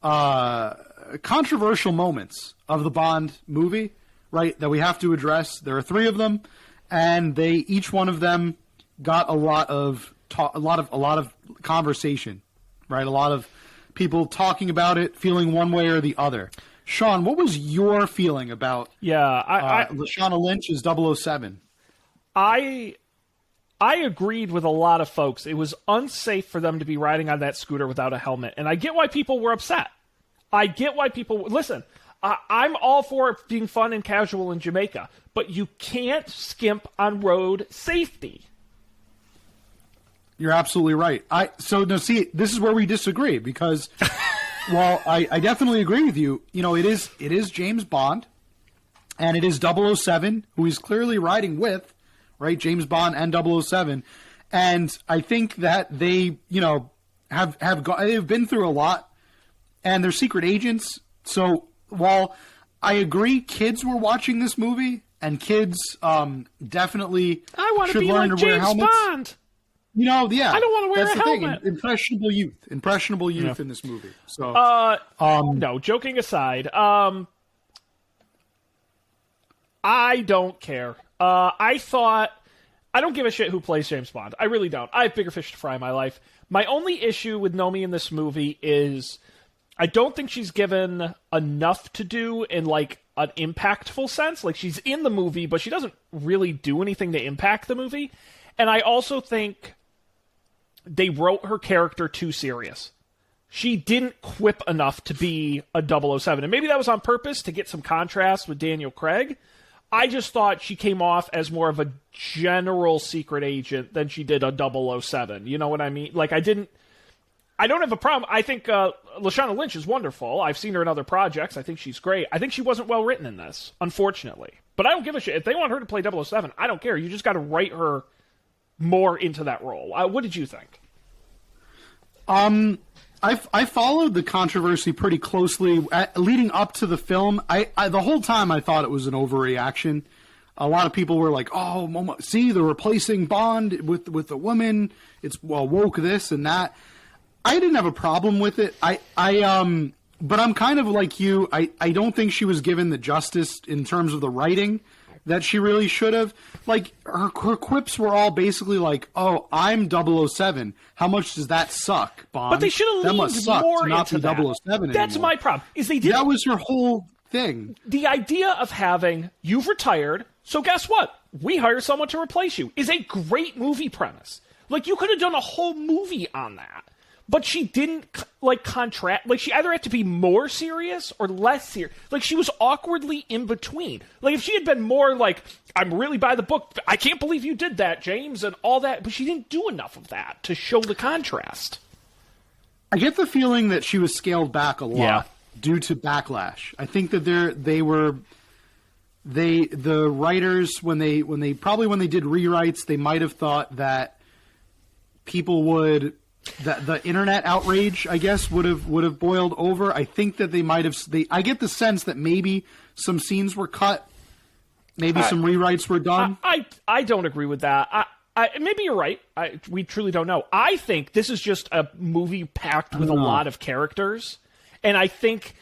controversial moments of the Bond movie, right, that we have to address. There are three of them, and each one of them got a lot of conversation, right? A lot of people talking about it, feeling one way or the other. Sean, what was your feeling about Lashana Lynch's 007? I agreed with a lot of folks. It was unsafe for them to be riding on that scooter without a helmet, and I get why people were upset. I get why people... Listen, I'm all for it being fun and casual in Jamaica, but you can't skimp on road safety. You're absolutely right. This is where we disagree, because... Well, I definitely agree with you. You know, it is James Bond, and it is 007, who he's clearly riding with, right? James Bond and 007. And I think that they, they've been through a lot, and they're secret agents. So while I agree kids were watching this movie, and kids definitely should learn to wear helmets. Bond. Yeah. I don't want to wear a helmet. Impressionable youth in this movie. So, no, joking aside, I don't care. I don't give a shit who plays James Bond. I really don't. I have bigger fish to fry in my life. My only issue with Nomi in this movie is I don't think she's given enough to do in, like, an impactful sense. Like, she's in the movie, but she doesn't really do anything to impact the movie. And I also think they wrote her character too serious. She didn't quip enough to be a 007. And maybe that was on purpose to get some contrast with Daniel Craig. I just thought she came off as more of a general secret agent than she did a 007. You know what I mean? Like, I don't have a problem. I think Lashana Lynch is wonderful. I've seen her in other projects. I think she's great. I think she wasn't well written in this, unfortunately. But I don't give a shit. If they want her to play 007, I don't care. You just got to write her more into that role. What did you think? I followed the controversy pretty closely leading up to the film. I the whole time I thought it was an overreaction. A lot of people were like, "Oh, see, they're replacing Bond with a woman. It's woke this and that." I didn't have a problem with it. But I'm kind of like you. I don't think she was given the justice in terms of the writing that she really should have. Like, her quips were all basically like, "Oh, I'm 007. How much does that suck, Bond?" But they should have leaned more into that. 007 That's anymore. my problem. Is they did that was her whole thing. The idea of having, you've retired, so guess what? We hire someone to replace you, is a great movie premise. Like, you could have done a whole movie on that. But she didn't, like, contract. Like, she either had to be more serious or less serious. Like, she was awkwardly in between. Like, if she had been more like, I'm really by the book, I can't believe you did that, James, and all that. But she didn't do enough of that to show the contrast. I get the feeling that she was scaled back a lot due to backlash. I think that the writers, when they did rewrites, they might have thought that people would... That the internet outrage, I guess, would have boiled over. I think that they might have. I get the sense that maybe some scenes were cut, maybe some rewrites were done. I don't agree with that. Maybe you're right. We truly don't know. I think this is just a movie packed with a lot of characters, and I think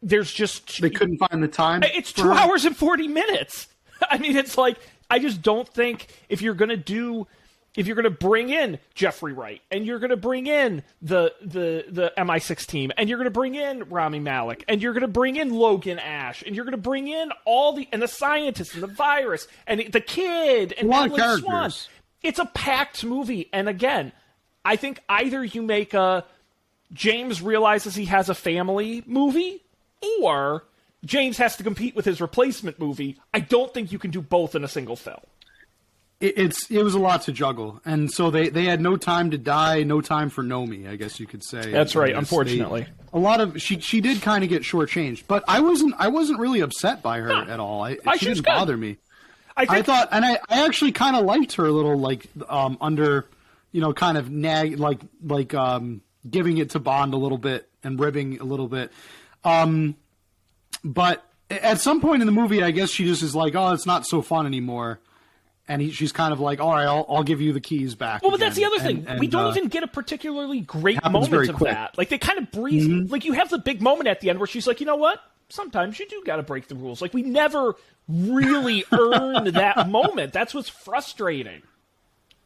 there's just they couldn't find the time. It's 2 hours and 40 minutes. I mean, it's like I just don't think if you're going to bring in Jeffrey Wright, and you're going to bring in the MI6 team, and you're going to bring in Rami Malek, and you're going to bring in Logan Ash, and you're going to bring in and the scientist, and the virus, and the kid, and Madeline Swan. It's a packed movie, and again, I think either you make a James realizes he has a family movie, or James has to compete with his replacement movie. I don't think you can do both in a single film. it was a lot to juggle, and so they had no time to die, no time for Nomi, I guess you could say. That's right. Unfortunately, a lot of she did kind of get shortchanged, but I wasn't really upset by her at all. She didn't bother me. I thought, and I actually kind of liked her a little, like under, kind of nag, like giving it to Bond a little bit and ribbing a little bit, but at some point in the movie, I guess she just is like, oh, it's not so fun anymore. And she's kind of like, all right, I'll give you the keys back. Well, but that's the other thing. And we don't even get a particularly great moment of that. Like, they kind of breeze. Mm-hmm. Like, you have the big moment at the end where she's like, you know what? Sometimes you do got to break the rules. Like, we never really earned that moment. That's what's frustrating.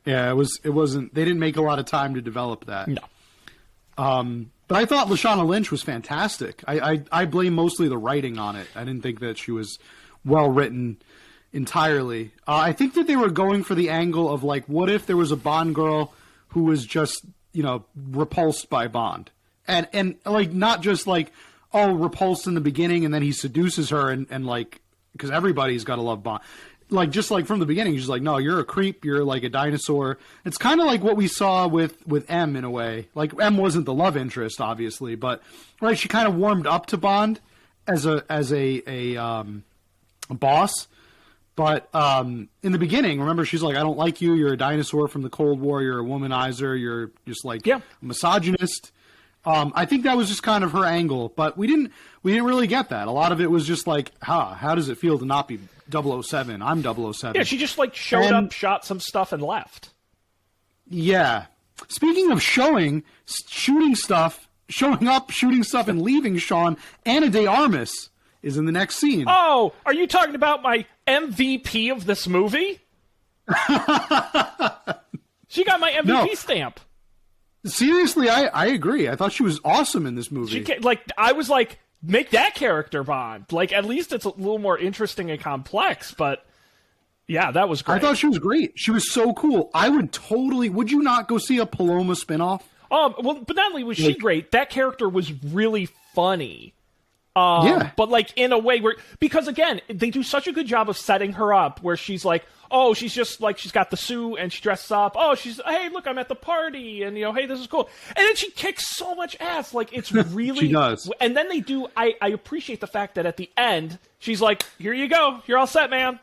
Yeah, it wasn't. They didn't make a lot of time to develop that. No. But I thought Lashana Lynch was fantastic. I blame mostly the writing on it. I didn't think that she was well written entirely. I think that they were going for the angle of, like, what if there was a Bond girl who was just, repulsed by Bond, and like, not just like, oh, repulsed in the beginning and then he seduces her and like, because everybody's got to love Bond. Like, just like from the beginning, she's like, no, you're a creep, you're like a dinosaur. It's kind of like what we saw with M in a way. Like, M wasn't the love interest, obviously, but right, she kind of warmed up to Bond as a boss. But in the beginning, remember, she's like, I don't like you. You're a dinosaur from the Cold War. You're a womanizer. You're just like a misogynist. I think that was just kind of her angle, but we didn't really get that. A lot of it was just like, how does it feel to not be 007? I'm 007. Yeah, she just like showed up, shot some stuff, and left. Yeah. Speaking of showing stuff, and leaving, Sean, Ana de Armas is in the next scene. Oh, are you talking about my MVP of this movie? She got my MVP stamp. Seriously, I agree. I thought she was awesome in this movie. I was like, make that character Bond. Like, at least it's a little more interesting and complex, but yeah, that was great. I thought she was great. She was so cool. Would you not go see a Paloma spinoff? Well, but not only was she great, that character was really funny. But like in a way because again, they do such a good job of setting her up where she's like, oh, she's just like, she's got the suit and she dresses up. Oh, hey, look, I'm at the party and hey, this is cool. And then she kicks so much ass. Like, it's really, she does. And then they do, I appreciate the fact that at the end, she's like, here you go. You're all set, man.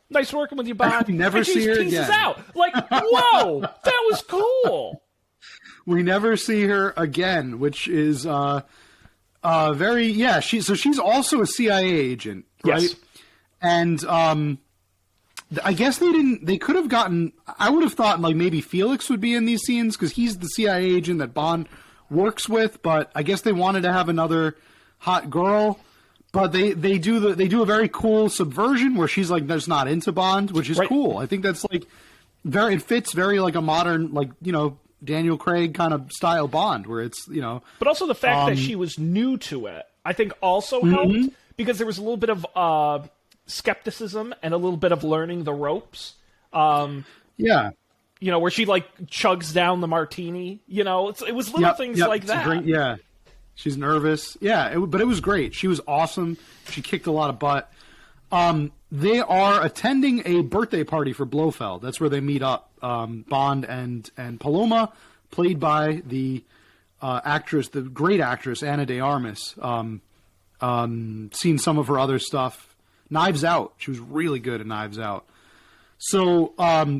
Nice working with you, Bond. We never see her again. Out. Like, whoa, that was cool. We never see her again, which is, she's also a CIA agent, right? Yes. And I guess they could have gotten, I would have thought like maybe Felix would be in these scenes because he's the CIA agent that Bond works with, but I guess they wanted to have another hot girl, but they do a very cool subversion where she's like, that's not into Bond, which is cool. I think that's like it fits very like a modern, like, Daniel Craig kind of style Bond where it's, But also the fact that she was new to it, I think also helped because there was a little bit of skepticism and a little bit of learning the ropes. Where she like chugs down the martini, it was little things like that. She's nervous. But it was great. She was awesome. She kicked a lot of butt. They are attending a birthday party for Blofeld. That's where they meet up. Bond and Paloma, played by the actress, the great actress Ana de Armas. Seen some of her other stuff. Knives Out. She was really good at Knives Out. So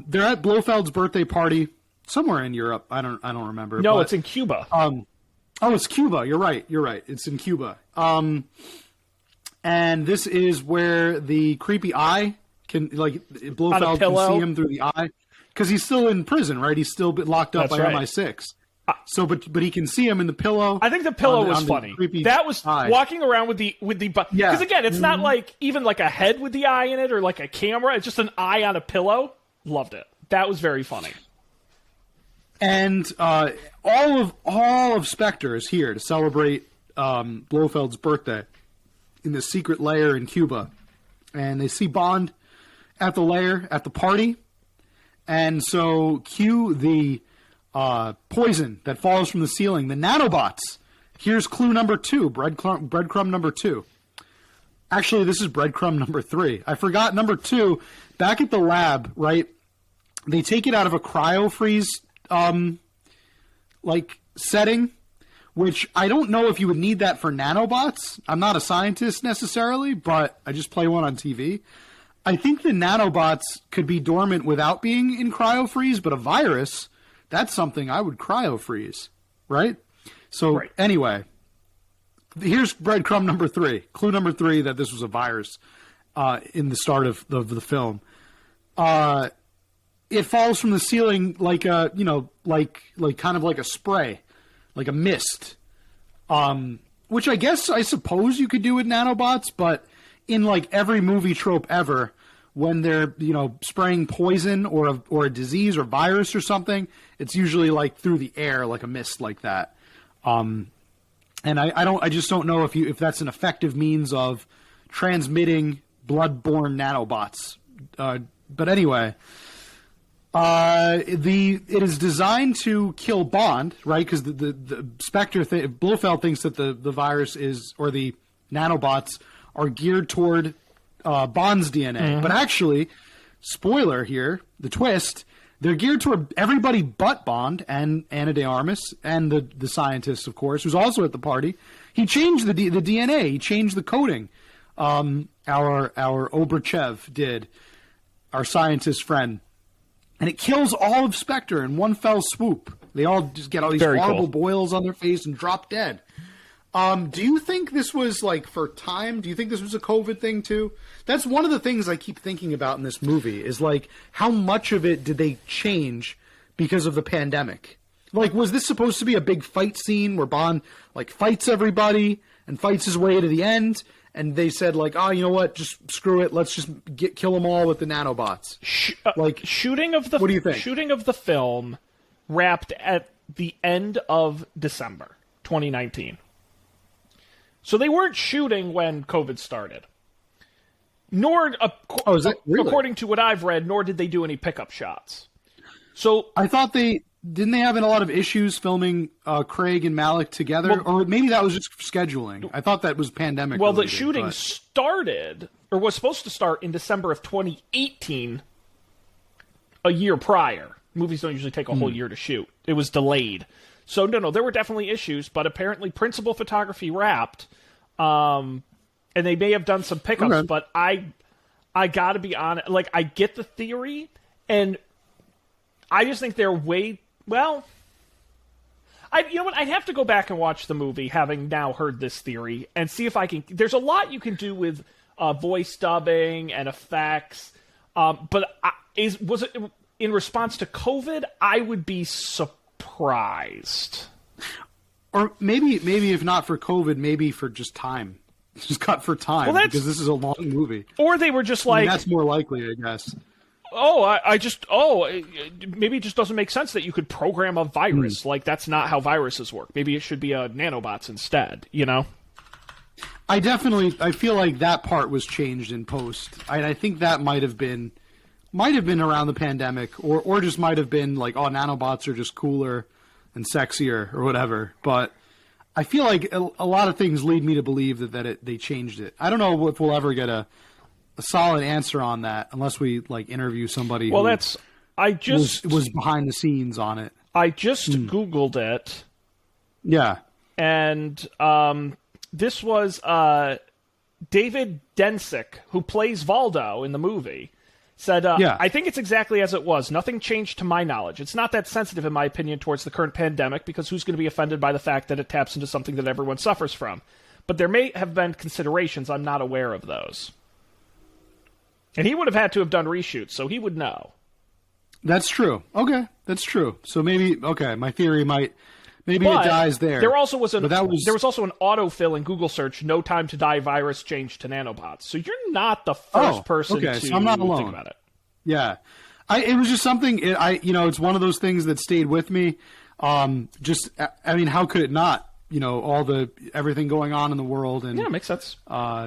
they're at Blofeld's birthday party somewhere in Europe. I don't remember. No, it's in Cuba. It's Cuba. You're right. It's in Cuba. And this is where the creepy eye can, like, Blofeld can see him through the eye because he's still in prison, right? He's still been locked up by MI6. So, but he can see him in the pillow. I think the pillow was funny. That was walking around with the because again, it's not like even like a head with the eye in it or like a camera. It's just an eye on a pillow. Loved it. That was very funny. And all of Spectre is here to celebrate Blofeld's birthday in the secret lair in Cuba, and they see Bond at the lair at the party, and so cue the poison that falls from the ceiling, the nanobots. Here's clue number 2, breadcrumb number 2. Actually, this is breadcrumb number 3. I forgot number 2. Back at the lab, right? they take it out of a cryo freeze like setting, which I don't know if you would need that for nanobots. I'm not a scientist necessarily, but I just play one on TV. I think the nanobots could be dormant without being in cryo freeze, but a virus, that's something I would cryo freeze, right? So anyway, here's breadcrumb number 3, clue number 3 that this was a virus in the start of the film. It falls from the ceiling like a, like kind of like a spray, like a mist, which I suppose you could do with nanobots, but in like every movie trope ever, when they're, spraying poison or a disease or virus or something, it's usually like through the air, like a mist like that. And I just don't know if that's an effective means of transmitting blood-borne nanobots. But anyway, it is designed to kill Bond, right? Because the Spectre Blofeld thinks that the virus is, or the nanobots are geared toward Bond's DNA. Mm-hmm. But actually, spoiler here, the twist, they're geared toward everybody but Bond and Ana de Armas and the scientist, of course, who's also at the party. He changed the DNA. He changed the coding. Our Oberchev did, our scientist friend. And it kills all of Spectre in one fell swoop. They all just get all these horrible boils on their face and drop dead. Do you think this was like for time? Do you think this was a COVID thing too? That's one of the things I keep thinking about in this movie is like how much of it did they change because of the pandemic? Like, was this supposed to be a big fight scene where Bond like fights everybody and fights his way to the end? And they said like, oh, you know what? Just screw it. Let's just kill them all with the nanobots. What do you think? Shooting of the film wrapped at the end of December 2019. So they weren't shooting when COVID started. Nor, according to what I've read, nor did they do any pickup shots. So I thought didn't they have a lot of issues filming Craig and Malick together, or maybe that was just scheduling. I thought that was pandemic. Well, the shooting started, or was supposed to start in December of 2018, a year prior. Movies don't usually take a whole year to shoot. It was delayed. So, no, there were definitely issues, but apparently principal photography wrapped, and they may have done some pickups, but I gotta be honest, like, I get the theory, and I just think they're you know what, I'd have to go back and watch the movie, having now heard this theory, and see if I can, there's a lot you can do with voice dubbing and effects, but was it in response to COVID? I would be surprised. Or maybe if not for COVID, maybe for just time. Just cut for time, because this is a long movie. Or they were just like... that's more likely, I guess. Maybe it just doesn't make sense that you could program a virus. Like, that's not how viruses work. Maybe it should be nanobots instead, I feel like that part was changed in post. I think that might have been around the pandemic, or just might have been like, oh, nanobots are just cooler and sexier or whatever. But I feel like a lot of things lead me to believe that they changed it. I don't know if we'll ever get a solid answer on that unless we like interview somebody who was behind the scenes on it. I just Googled it. Yeah. And this was David Densick, who plays Valdo in the movie, said, I think it's exactly as it was. Nothing changed to my knowledge. It's not that sensitive, in my opinion, towards the current pandemic, because who's going to be offended by the fact that it taps into something that everyone suffers from? But there may have been considerations. I'm not aware of those. And he would have had to have done reshoots, so he would know. That's true. Okay, that's true. So my theory might... Maybe it dies there. There also was there was also an autofill in Google search, no time to die virus changed to nanobots. So you're not the first person to so I'm not alone. think about it. Yeah. It was just something, it's one of those things that stayed with me. How could it not? Everything going on in the world and it makes sense.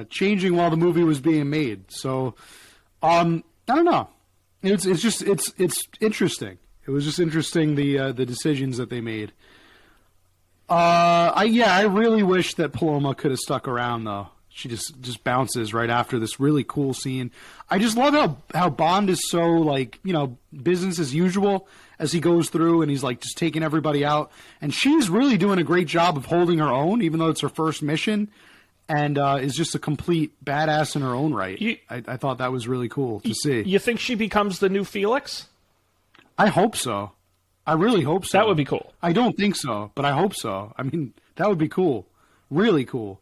Changing while the movie was being made. So, I don't know. It's interesting. It was just interesting the decisions that they made. I really wish that Paloma could have stuck around though. She just bounces right after this really cool scene. I just love how Bond is so, like, you know, business as usual as he goes through, and he's like just taking everybody out. And she's really doing a great job of holding her own, even though it's her first mission, and is just a complete badass in her own right. I thought that was really cool to see. You think she becomes the new Felix? I hope so. I really hope so. That would be cool. I don't think so, but I hope so. I mean, that would be cool. Really cool.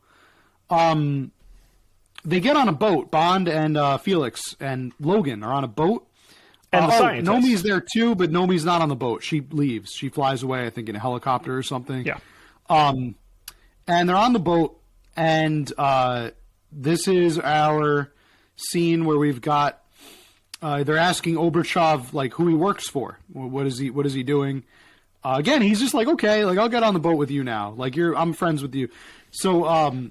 They get on a boat. Bond and Felix and Logan are on a boat. And the scientist. Nomi's there too, but Nomi's not on the boat. She leaves. She flies away, I think, in a helicopter or something. Yeah. And they're on the boat, and this is our scene where we've got they're asking Oberchov, like, who he works for. What is he doing? Again, he's just like, okay, like, I'll get on the boat with you now. Like, I'm friends with you. So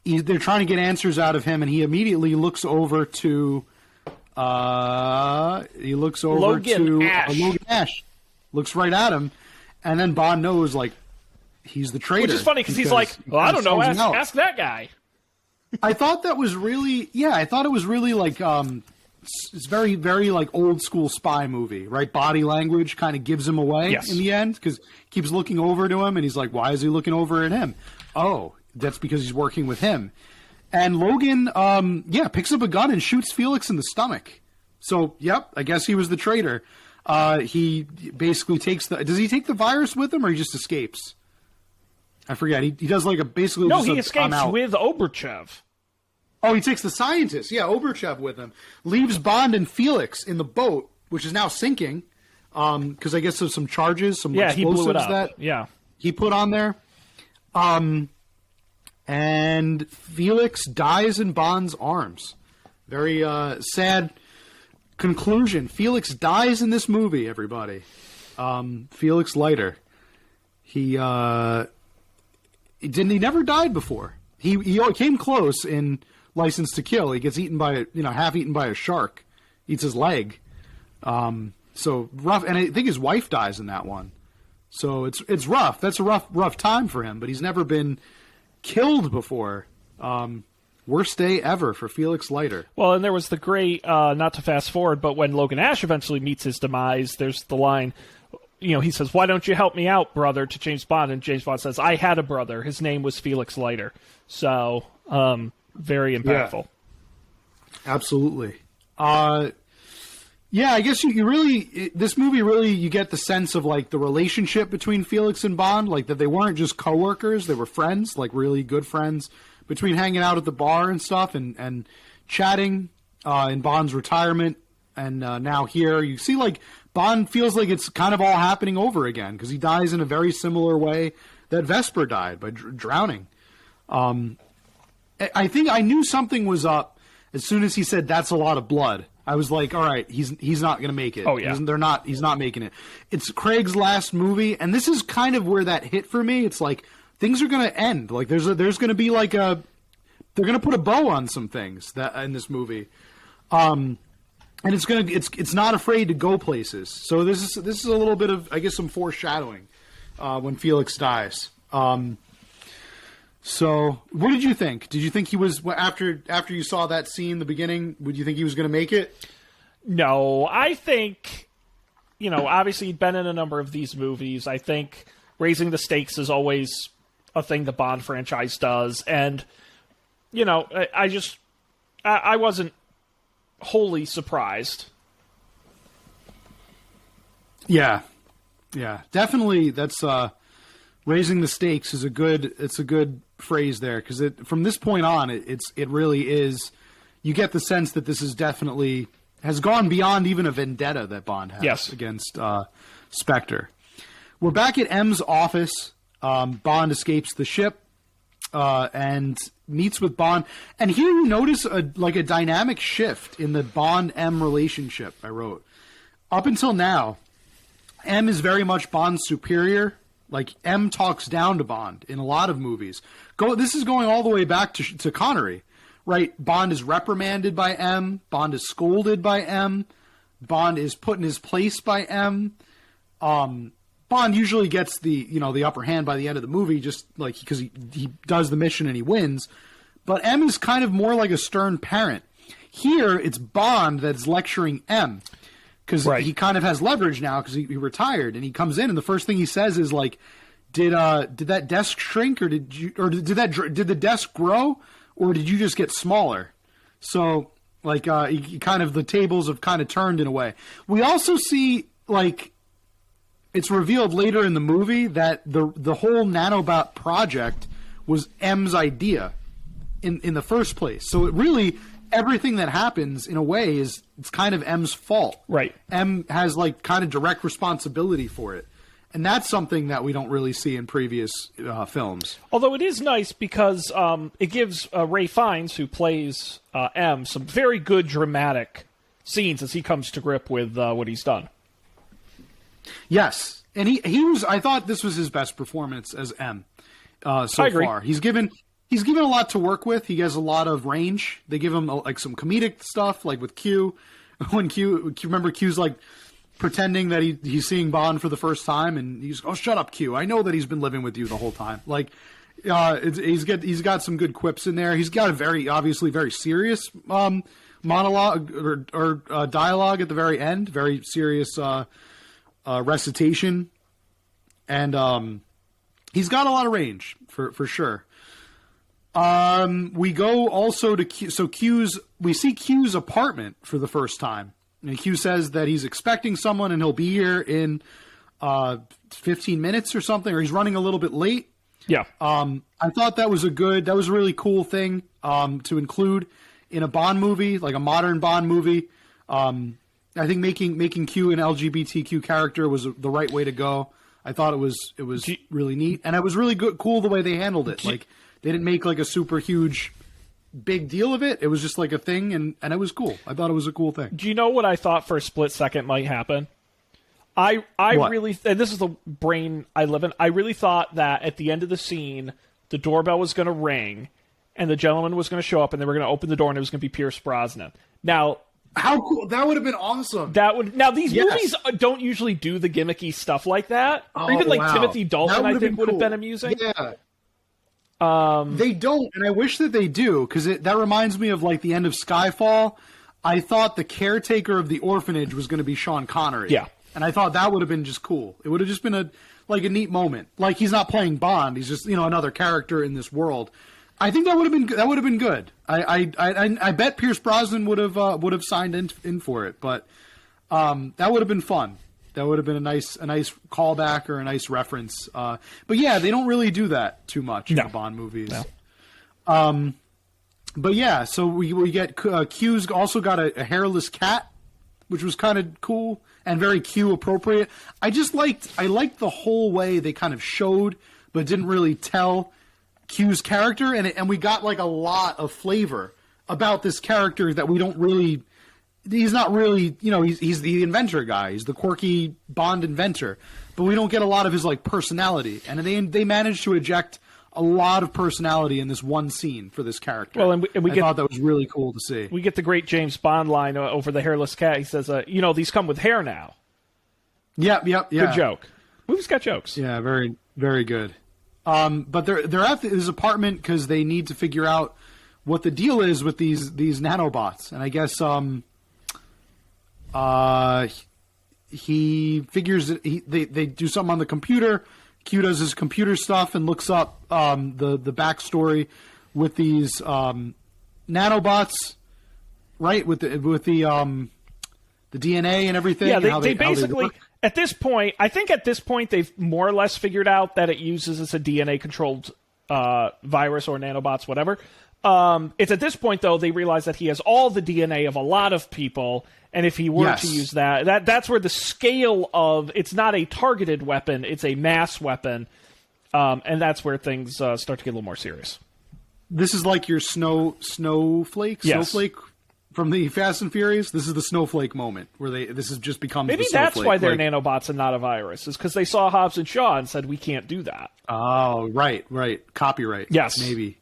they're trying to get answers out of him, and he immediately looks over to Logan Ash. Looks right at him, and then Bond knows, like, he's the traitor. Which is funny because he's like, well, I don't know, ask that guy. I thought that was really, like, it's very, very, like, old school spy movie, right? Body language kind of gives him away in the end, because he keeps looking over to him, and he's like, why is he looking over at him? Oh, that's because he's working with him. And Logan, picks up a gun and shoots Felix in the stomach. So, yep, I guess he was the traitor. He basically does he take the virus with him, or he just escapes? I forget. He does like he escapes with Oberchev. Oh, he takes the scientist. Yeah, Oberchev with him. Leaves Bond and Felix in the boat, which is now sinking, because I guess there's some charges, some explosives that he put on there. And Felix dies in Bond's arms. Very sad conclusion. Felix dies in this movie, everybody. Felix Leiter. He never died before. He came close in License to Kill. He gets eaten by half eaten by a shark. Eats his leg. So rough, and I think his wife dies in that one. So it's rough. That's a rough time for him, but he's never been killed before. Worst day ever for Felix Leiter. Well, and there was the great, not to fast forward, but when Logan Ash eventually meets his demise, there's the line, he says, "Why don't you help me out, brother?" to James Bond, and James Bond says, "I had a brother. His name was Felix Leiter." So, very impactful. Yeah. Absolutely. Yeah, I guess this movie really, you get the sense of, like, the relationship between Felix and Bond, like, that they weren't just coworkers, they were friends, like, really good friends, between hanging out at the bar and stuff and chatting in Bond's retirement, and now here you see, like, Bond feels like it's kind of all happening over again, because he dies in a very similar way that Vesper died, by drowning. I think I knew something was up as soon as he said, "That's a lot of blood." I was like, all right, he's not going to make it. Oh, yeah. He's not making it. It's Craig's last movie, and this is kind of where that hit for me. It's like, things are going to end. Like, there's going to be like they're going to put a bow on some things in this movie. And it's not afraid to go places. So this is a little bit of, I guess, some foreshadowing, when Felix dies. So, what did you think? Did you think he was, after you saw that scene in the beginning, would you think he was going to make it? No, I think, obviously he'd been in a number of these movies. I think raising the stakes is always a thing the Bond franchise does. And, I wasn't wholly surprised. Yeah. Yeah. Definitely, that's, raising the stakes is a good phrase there, because from this point on, it really is. You get the sense that this is definitely has gone beyond even a vendetta that Bond has against Spectre. We're back at M's office. Bond escapes the ship and meets with Bond, and here you notice a dynamic shift in the Bond-M relationship. I wrote, up until now, M is very much Bond's superior. Like, M talks down to Bond in a lot of movies. This is going all the way back to Connery, right? Bond is reprimanded by M. Bond is scolded by M. Bond is put in his place by M. Bond usually gets the upper hand by the end of the movie, just like because he does the mission and he wins. but M is kind of more like a stern parent. Here, it's Bond that's lecturing M, because he kind of has leverage now because he retired, and he comes in, and the first thing he says is like, "Did that desk shrink, or did the desk grow, or did you just get smaller?" So like, the tables have kind of turned in a way. We also see, like, it's revealed later in the movie that the whole nanobot project was M's idea in the first place. So it really, everything that happens in a way it's kind of M's fault. Right. M has like kind of direct responsibility for it. And that's something that we don't really see in previous films. Although it is nice because it gives Ray Fiennes, who plays M, some very good dramatic scenes as he comes to grip with what he's done. Yes, and he was. I thought this was his best performance as M so far. He's given a lot to work with. He has a lot of range. They give him like some comedic stuff, like with Q. When remember Q's like pretending that he's seeing Bond for the first time, and he's, "Oh, shut up, Q! I know that he's been living with you the whole time." Like, he's got some good quips in there. He's got a obviously very serious monologue or dialogue at the very end. Very serious. Recitation, and he's got a lot of range for sure. We go also to we see Q's apartment for the first time, and Q says that he's expecting someone and he'll be here in 15 minutes or something, or he's running a little bit late. Yeah. I thought that was a really cool thing to include in a Bond movie, like a modern Bond movie. I think making Q an LGBTQ character was the right way to go. I thought it was really neat, and it was really cool the way they handled it. Like, they didn't make like a super huge big deal of it. It was just like a thing, and it was cool. I thought it was a cool thing. Do you know what I thought for a split second might happen? I really, and this is the brain I live in, I really thought that at the end of the scene, the doorbell was going to ring, and the gentleman was going to show up, and they were going to open the door, and it was going to be Pierce Brosnan. Now, how cool! That would have been awesome. Now these movies don't usually do the gimmicky stuff like that. Or even like Timothy Dalton, I think would have been amusing. Yeah. They don't, and I wish that they do, because that reminds me of like the end of Skyfall. I thought the caretaker of the orphanage was going to be Sean Connery. Yeah, and I thought that would have been just cool. It would have just been a neat moment. Like, he's not playing Bond; he's just another character in this world. I think that would have been good. I bet Pierce Brosnan would have signed in for it, but that would have been fun. That would have been a nice callback or a nice reference. But yeah, they don't really do that too much in the Bond movies. No. But yeah, so we get Q's also got a hairless cat, which was kind of cool and very Q appropriate. I liked the whole way they kind of showed but didn't really tell Q's character, and we got like a lot of flavor about this character that we don't really. He's not really, he's the inventor guy. He's the quirky Bond inventor, but we don't get a lot of his like personality. And they managed to eject a lot of personality in this one scene for this character. Well, and we thought that was really cool to see. We get the great James Bond line over the hairless cat. He says, "These come with hair now." Yep. Good joke. Movies got jokes. Yeah, very, very good. But they're at his apartment because they need to figure out what the deal is with these nanobots, and I guess he figures that they do something on the computer. Q does his computer stuff and looks up the backstory with these nanobots, right? With the DNA and everything. Yeah, they basically at this point, I think they've more or less figured out that it uses as a DNA controlled virus or nanobots, whatever. It's at this point, though, they realize that he has all the DNA of a lot of people, and if he were to use that's where the scale of it's not a targeted weapon, it's a mass weapon, and that's where things start to get a little more serious. This is like your snowflake from the Fast and Furious. This is the snowflake moment where this has just become maybe the snowflake. That's why they're nanobots and not a virus, is because they saw Hobbs and Shaw and said we can't do that. Oh, right, copyright. Yes, maybe.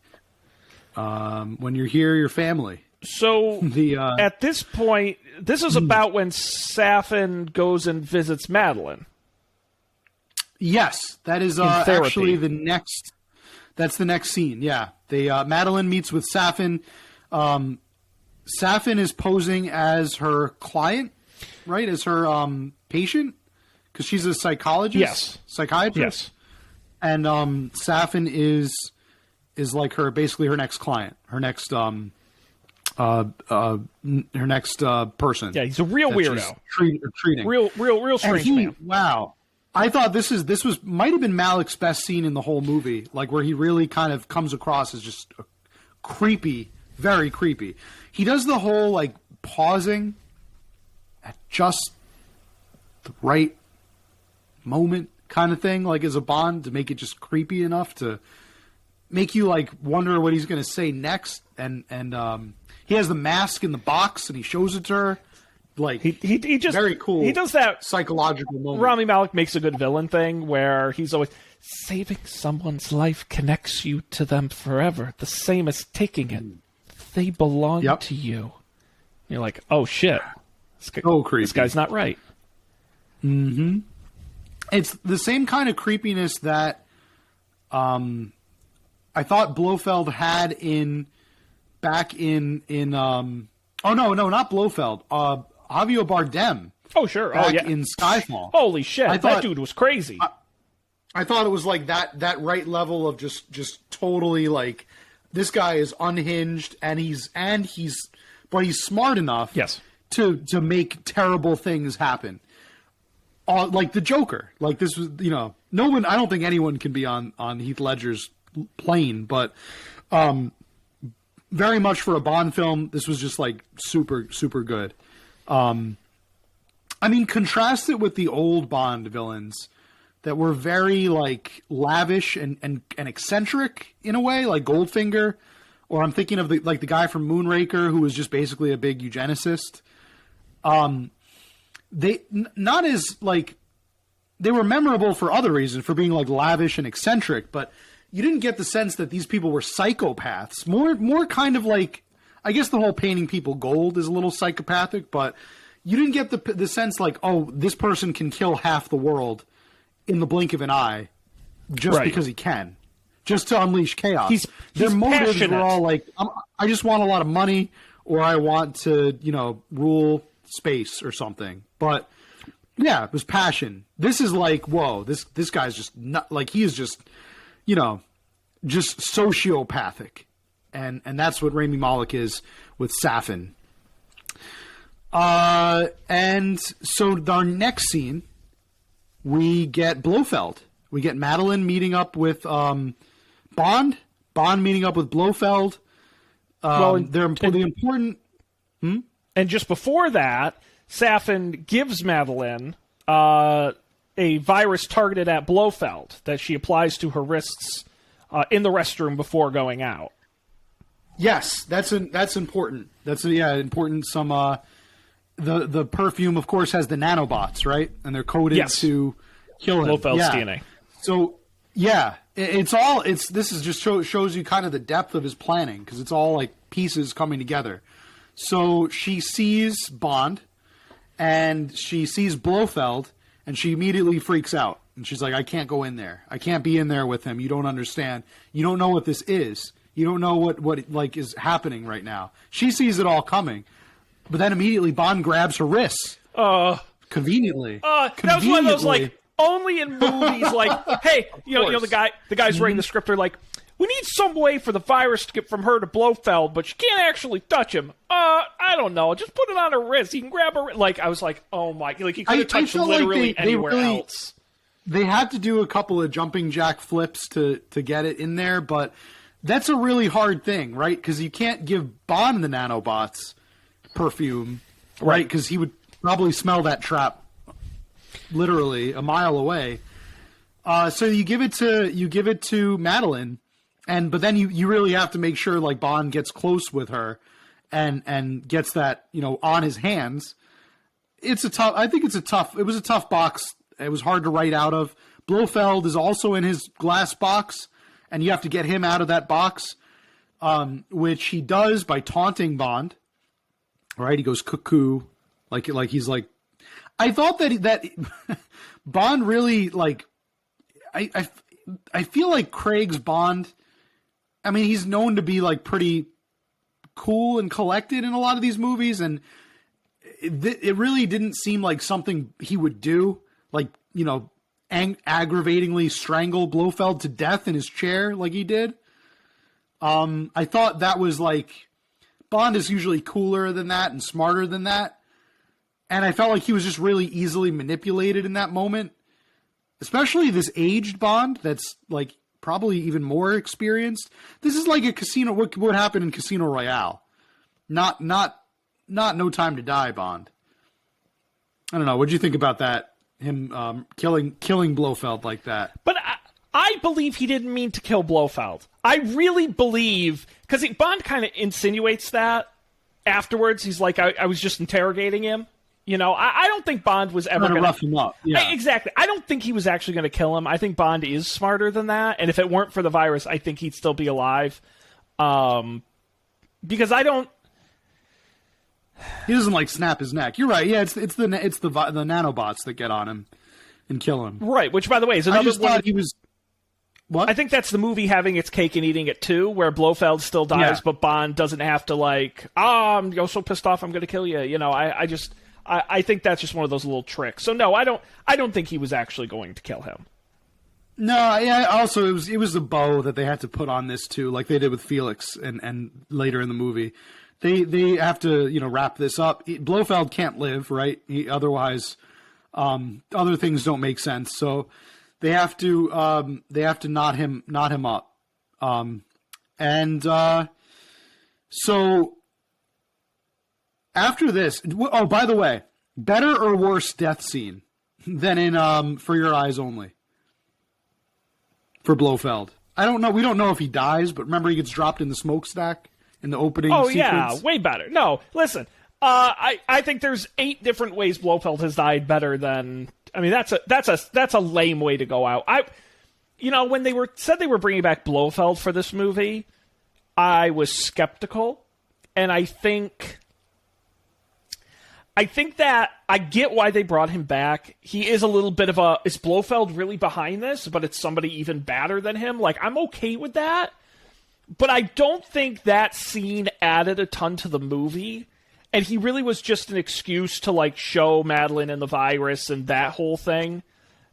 When you're here, you're family. So at this point, this is about when Safin goes and visits Madeline. Yes, that is actually the next. That's the next scene. Yeah, They Madeline meets with Safin. Safin is posing as her client, right? As her patient, because she's a psychiatrist. Yes. And Safin is like basically her next client, her next person. Yeah, he's a real weirdo. Treating. Real strange man. Wow. I thought this might have been Malik's best scene in the whole movie, like where he really kind of comes across as just creepy, very creepy. He does the whole like pausing at just the right moment kind of thing, like as a Bond, to make it just creepy enough to make you like wonder what he's going to say next. And he has the mask in the box and he shows it to her. Like he just very cool. He does that psychological moment. Rami Malek makes a good villain thing where he's always saving someone's life connects you to them forever, the same as taking it. They belong to you. You're like, oh shit, creepy. This guy's not right. Mm-hmm. It's the same kind of creepiness that I thought Blofeld had back in oh no, not Blofeld. Javier Bardem. Oh, sure. In Skyfall. Holy shit, that dude was crazy. I thought it was like that right level of just totally like this guy is unhinged and he's smart enough to make terrible things happen. Like the Joker. Like this was, no one, I don't think anyone can be on Heath Ledger's plane, but very much for a Bond film, this was just like super, super good. I mean, contrast it with the old Bond villains that were very like lavish and eccentric in a way, like Goldfinger, or I'm thinking of the guy from Moonraker who was just basically a big eugenicist. They were memorable for other reasons, for being like lavish and eccentric, but you didn't get the sense that these people were psychopaths. More kind of like, I guess the whole painting people gold is a little psychopathic, but you didn't get the sense like, oh, this person can kill half the world in the blink of an eye just because he can, just to unleash chaos. Their motives were all like, I just want a lot of money, or I want to, rule space or something. But yeah, it was passion. This is like, whoa, this guy's just not like, he is just, just sociopathic. And that's what Rami Malek is with Safin. And so our next scene, we get Blofeld. We get Madeline meeting up with Bond meeting up with Blofeld. They're the important... And just before that, Safin gives Madeline a virus targeted at Blofeld that she applies to her wrists in the restroom before going out. Yes, that's important. That's important. Some the perfume, of course, has the nanobots, right? And they're coded to kill him. Blofeld's DNA. So this is just shows you kind of the depth of his planning, because it's all like pieces coming together. So she sees Bond, and she sees Blofeld, and she immediately freaks out. And she's like, I can't go in there. I can't be in there with him. You don't understand. You don't know what this is. You don't know what like is happening right now. She sees it all coming. But then immediately Bond grabs her wrists. Conveniently. That was one of those, like, only in movies, like, hey, the guy's writing the script, they're like, we need some way for the virus to get from her to Blofeld, but she can't actually touch him. I don't know. Just put it on her wrist. He can grab her. Like, I was like, oh my, like, he could have touched literally anywhere else. They had to do a couple of jumping jack flips to get it in there, but that's a really hard thing, right? Because you can't give Bond the nanobots perfume, right? Because he would probably smell that trap literally a mile away. So you give it to Madeline, but then you really have to make sure like Bond gets close with her and gets that on his hands. It was a tough box. It was hard to write out of. Blofeld is also in his glass box, and you have to get him out of that box, which he does by taunting Bond. Right? He goes cuckoo, like he's like. I thought that Bond really like. I feel like Craig's Bond I mean, he's known to be like pretty cool and collected in a lot of these movies, and it really didn't seem like something he would do, like, you know, aggravatingly strangle Blofeld to death in his chair like he did. I thought that was like, Bond is usually cooler than that and smarter than that, and I felt like he was just really easily manipulated in that moment, especially this aged Bond that's like probably even more experienced. This is like a casino. What happened in Casino Royale? Not No Time to Die Bond. I don't know. What'd you think about that? Him killing Blofeld like that. But I believe he didn't mean to kill Blofeld. I really believe, because Bond kind of insinuates that afterwards. He's like, I was just interrogating him. You know, I don't think Bond was ever going to rough him up. Yeah. Exactly. I don't think he was actually going to kill him. I think Bond is smarter than that. And if it weren't for the virus, I think he'd still be alive. Because I don't. He doesn't like snap his neck. You're right. Yeah, it's the nanobots that get on him and kill him. Right. Which, by the way, is another. I just thought he was. What? I think that's the movie having its cake and eating it too, where Blofeld still dies, but Bond doesn't have to like, I'm so pissed off, I'm going to kill you. You know, I think that's just one of those little tricks. So no, I don't think he was actually going to kill him. No, yeah. Also, it was the bow that they had to put on this too, like they did with Felix and later in the movie. They have to, you know, wrap this up. Blofeld can't live, right? Otherwise, other things don't make sense. So they have to knot him up. So after this, oh, by the way, better or worse death scene than in For Your Eyes Only for Blofeld? I don't know. We don't know if he dies, but remember he gets dropped in the smokestack in the opening sequence? Yeah, way better. No, listen, I think there's 8 different ways Blofeld has died better than. I mean, that's a lame way to go out. When they said they were bringing back Blofeld for this movie, I was skeptical, and I think that I get why they brought him back. He is a little bit of is Blofeld really behind this, but it's somebody even badder than him? Like, I'm okay with that, but I don't think that scene added a ton to the movie, and he really was just an excuse to, like, show Madeline and the virus and that whole thing.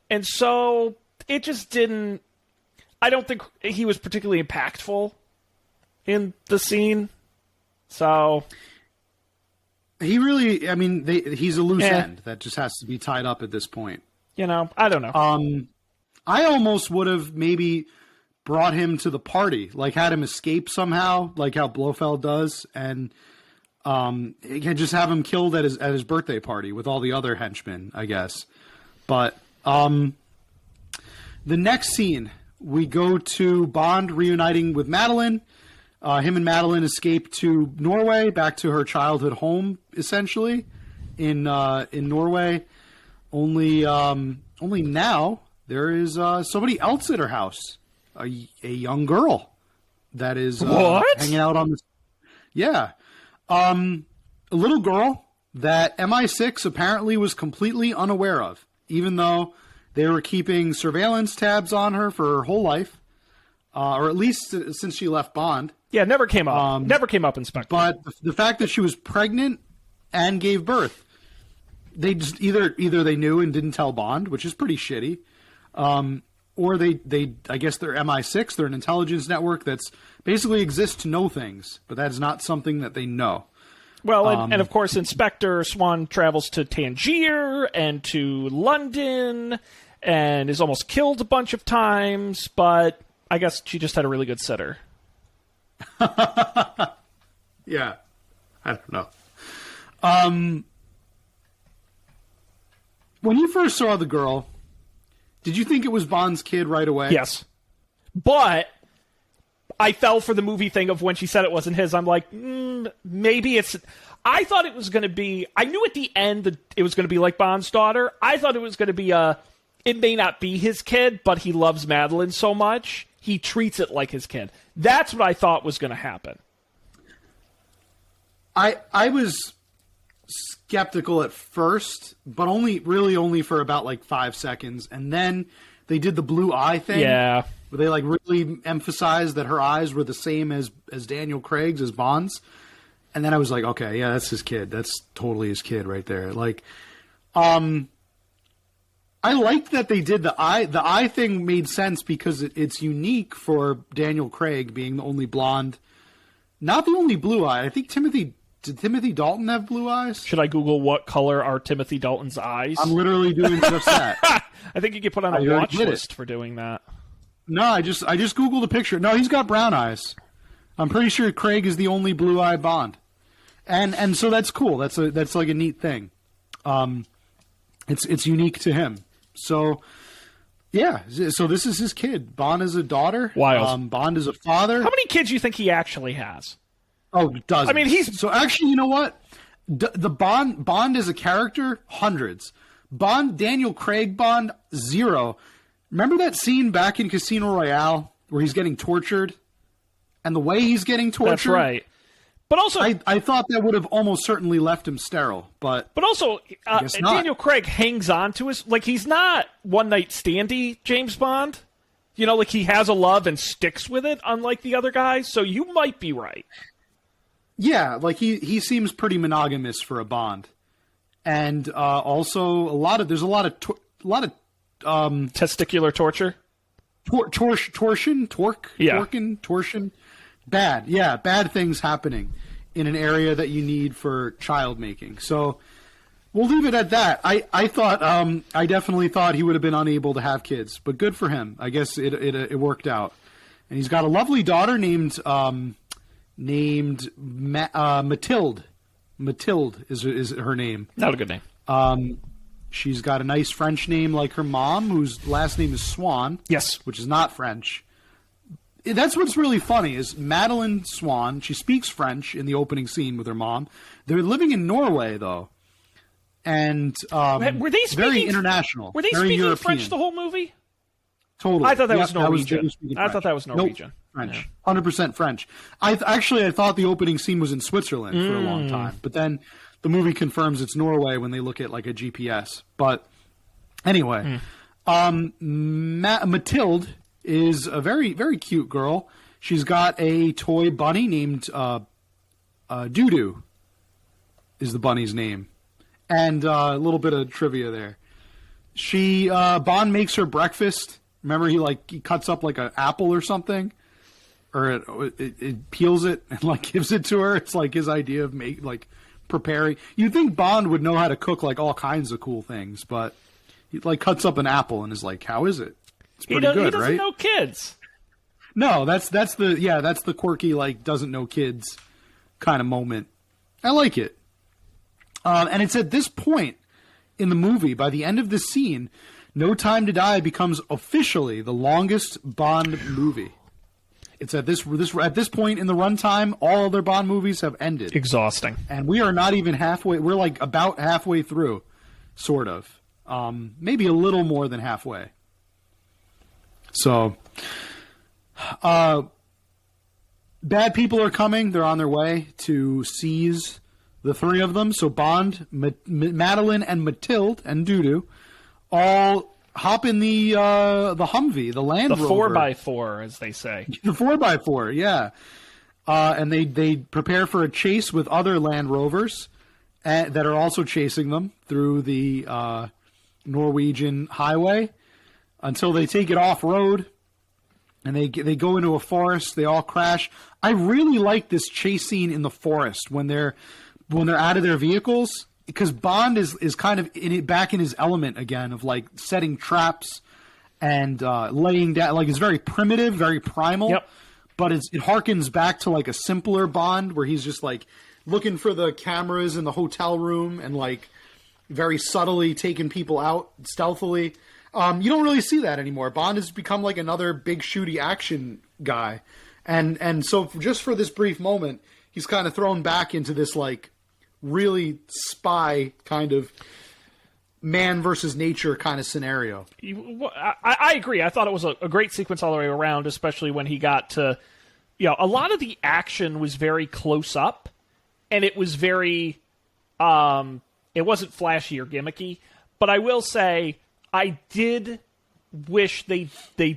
And so it just didn't. I don't think he was particularly impactful in the scene. So he really, I mean, he's a loose end that just has to be tied up at this point. You know, I don't know. I almost would have maybe brought him to the party, like had him escape somehow, like how Blofeld does, and just have him killed at his birthday party with all the other henchmen, I guess. But the next scene, we go to Bond reuniting with Madeline. Him and Madeline escape to Norway, back to her childhood home, essentially, in Norway. Only now there is somebody else at her house, a young girl that is hanging out on this. Yeah, a little girl that MI6 apparently was completely unaware of, even though they were keeping surveillance tabs on her for her whole life, or at least since she left Bond. Yeah, never came up. Never came up, Inspector. But the fact that she was pregnant and gave birth, they just either they knew and didn't tell Bond, which is pretty shitty, or they I guess they're MI6. They're an intelligence network that's basically exists to know things, but that is not something that they know. Well, and of course, Inspector Swan travels to Tangier and to London and is almost killed a bunch of times, but I guess she just had a really good sitter. Yeah. I don't know. When you first saw the girl, did you think it was Bond's kid right away? Yes. But I fell for the movie thing of when she said it wasn't his. I'm like, maybe it's. I thought it was going to be. I knew at the end that it was going to be like Bond's daughter. I thought it was going to be it may not be his kid, but he loves Madeline so much, he treats it like his kid. That's what I thought was going to happen. I was skeptical at first, but only for about like 5 seconds, and then they did the blue eye thing. Yeah. where they like really emphasized that her eyes were the same as Daniel Craig's, as Bond's. And then I was like, okay, yeah, that's his kid. That's totally his kid right there. Like, I liked that they did the eye. The eye thing made sense because it's unique for Daniel Craig being the only blonde, not the only blue eye. I think did Timothy Dalton have blue eyes? Should I Google what color are Timothy Dalton's eyes? I'm literally doing just that. I think you could put on a watch list for doing that. No, I just Googled a picture. No, he's got brown eyes. I'm pretty sure Craig is the only blue-eye Bond. And so that's cool. That's like a neat thing. It's unique to him. So yeah, so this is his kid. Bond is a daughter. Wild. Bond is a father. How many kids do you think he actually has? Oh, dozens. I mean, so actually, you know what? The Bond is a character, hundreds. Daniel Craig Bond, 0. Remember that scene back in Casino Royale where he's getting tortured, and the way he's getting tortured? That's right. But also, I thought that would have almost certainly left him sterile. But also, Daniel Craig hangs on to his, like, he's not one night standy James Bond. You know, like, he has a love and sticks with it, unlike the other guys. So you might be right. Yeah, like he seems pretty monogamous for a Bond, and also there's a lot of testicular torture, torsion, bad things happening in an area that you need for child making. So we'll leave it at that. I thought I definitely thought he would have been unable to have kids, but good for him. I guess it worked out, and he's got a lovely daughter named Mathilde. Mathilde is her name. Not a good name. She's got a nice French name like her mom, whose last name is Swan. Yes. Which is not French. That's what's really funny is Madeline Swan, she speaks French in the opening scene with her mom. They're living in Norway, though. And were they very international. Were they very speaking European. French the whole movie? Totally. I thought that was Norwegian. I thought that was Norwegian. Nope, French. 100% French. I thought the opening scene was in Switzerland for a long time. But then the movie confirms it's Norway when they look at like a GPS. But anyway, Mathilde is a very, very cute girl. She's got a toy bunny named Doo-Doo is the bunny's name. And a little bit of trivia there. Bond makes her breakfast. Remember, he cuts up like an apple or something, or it peels it and like gives it to her. It's like his idea of preparing. You'd think Bond would know how to cook like all kinds of cool things, but he like cuts up an apple and is like, "How is it?" It's pretty good, right? He doesn't know kids. No, that's the quirky like doesn't know kids kind of moment. I like it, and it's at this point in the movie, by the end of this scene, No Time to Die becomes officially the longest Bond movie. It's at this point in the runtime, all other Bond movies have ended. Exhausting. And we are not even halfway. We're like about halfway through, sort of. Maybe a little more than halfway. So, bad people are coming. They're on their way to seize the three of them. So Bond, Madeline, and Mathilde, and Doo-Doo all hop in the Humvee, the Land Rover. The 4x4, as they say. The 4x4, yeah. And they prepare for a chase with other Land Rovers that are also chasing them through the Norwegian highway until they take it off-road. And they go into a forest. They all crash. I really like this chase scene in the forest when they're out of their vehicles. Because Bond is kind of back in his element again of like setting traps and laying down. Like it's very primitive, very primal. Yep. But it harkens back to like a simpler Bond where he's just like looking for the cameras in the hotel room and like very subtly taking people out stealthily. You don't really see that anymore. Bond has become like another big shooty action guy, and so just for this brief moment, he's kind of thrown back into this like really spy kind of man versus nature kind of scenario. I agree. I thought it was a great sequence all the way around, especially when he got to, a lot of the action was very close up, and it was very, it wasn't flashy or gimmicky, but I will say I did wish they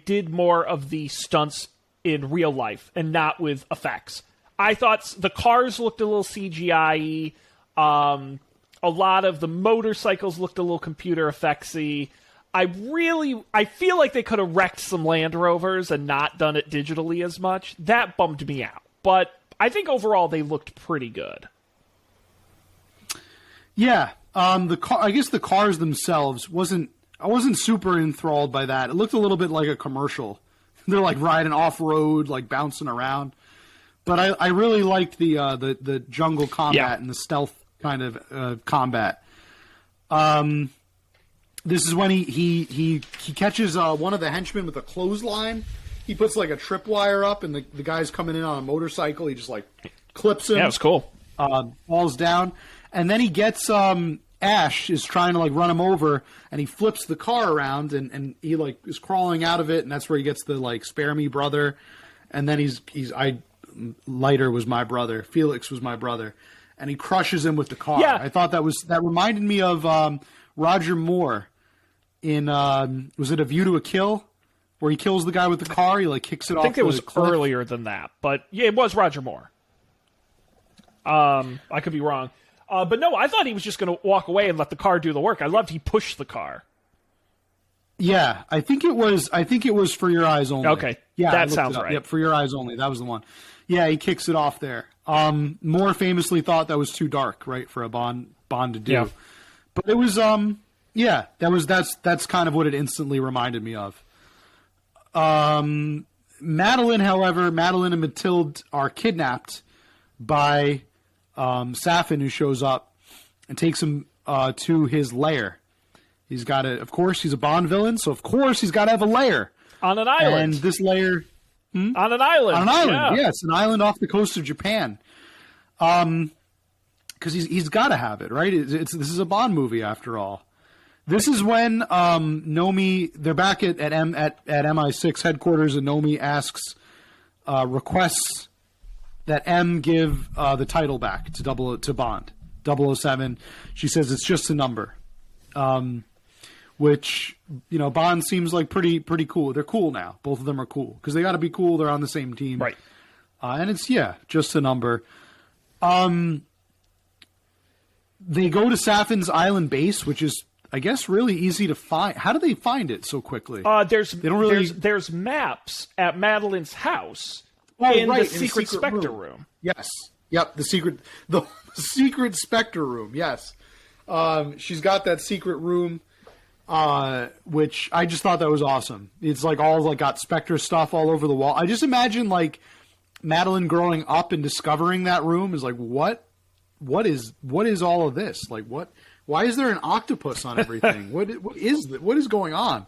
did more of the stunts in real life and not with effects. I thought the cars looked a little CGI-y. A lot of the motorcycles looked a little computer effectsy. I feel like they could have wrecked some Land Rovers and not done it digitally as much. That bummed me out. But I think overall they looked pretty good. Yeah. I guess the cars themselves I wasn't super enthralled by that. It looked a little bit like a commercial. They're like riding off-road, like bouncing around. But I really liked the jungle combat and the stealth kind of combat. This is when he catches one of the henchmen with a clothesline. He puts like a tripwire up, and the guy's coming in on a motorcycle. He just like clips him. Yeah, it's cool. Falls down, and then he gets Ash is trying to like run him over, and he flips the car around, and he like is crawling out of it, and that's where he gets the like "spare me, brother," and then Leiter was my brother, Felix was my brother, and he crushes him with the car. Yeah. I thought that reminded me of Roger Moore in was it A View to a Kill, where he kills the guy with the car. He like kicks it off. I think it was earlier than that, but yeah, it was Roger Moore. I could be wrong. But no, I thought he was just going to walk away and let the car do the work. I loved he pushed the car. Yeah, I think it was For Your Eyes Only. Okay, yeah, that sounds right. Yep, For Your Eyes Only. That was the one. Yeah, he kicks it off there. Moore famously thought that was too dark, right, for a Bond to do. Yeah. But it was that's kind of what it instantly reminded me of. Madeline and Mathilde are kidnapped by Safin, who shows up and takes him to his lair. He's got of course, he's a Bond villain, so of course he's got to have a lair. On an island. And this lair... On an island. On an island, yeah. It's an island off the coast of Japan. Because he's got to have it, right? This is a Bond movie, after all. This is when Nomi... They're back at MI6 headquarters, and Nomi requests that M give the title back to Bond, 007. She says it's just a number, which Bond seems like pretty cool. They're cool now. Both of them are cool because they got to be cool. They're on the same team, right? And it's just a number. They go to Safin's island base, which is I guess really easy to find. How do they find it so quickly? There's maps at Madeline's house. The secret Spectre room. Yes. Yep. The secret Spectre room. Yes. She's got that secret room, which I just thought that was awesome. It's like all like got Spectre stuff all over the wall. I just imagine like Madeline growing up and discovering that room is like, what is all of this? Like what? Why is there an octopus on everything? What is going on?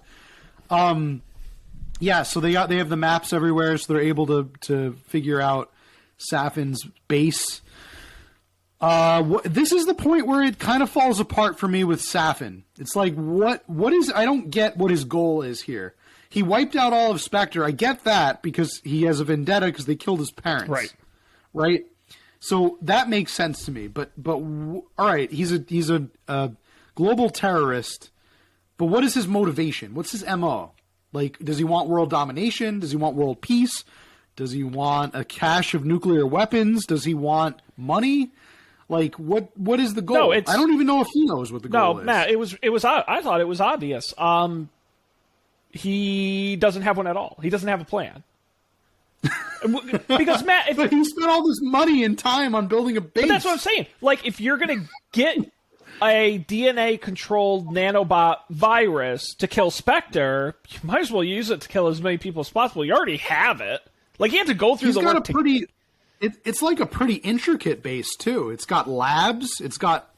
Yeah, so they have the maps everywhere, so they're able to figure out Safin's base. This is the point where it kind of falls apart for me with Safin. It's like what is I don't get what his goal is here. He wiped out all of Spectre. I get that because he has a vendetta because they killed his parents. Right. So that makes sense to me. But all right, he's a global terrorist. But what is his motivation? What's his MO? Like, does he want world domination? Does he want world peace? Does he want a cache of nuclear weapons? Does he want money? Like, what is the goal? I don't even know if he knows what the goal is. No, Matt, it was. I thought it was obvious. He doesn't have one at all. He doesn't have a plan. Because Matt, but he spent all this money and time on building a base. But that's what I'm saying. Like, if you're gonna get a DNA-controlled nanobot virus to kill Spectre, you might as well use it to kill as many people as possible. You already have it. Like, you have to go through work. It's like a pretty intricate base too. It's got labs. It's got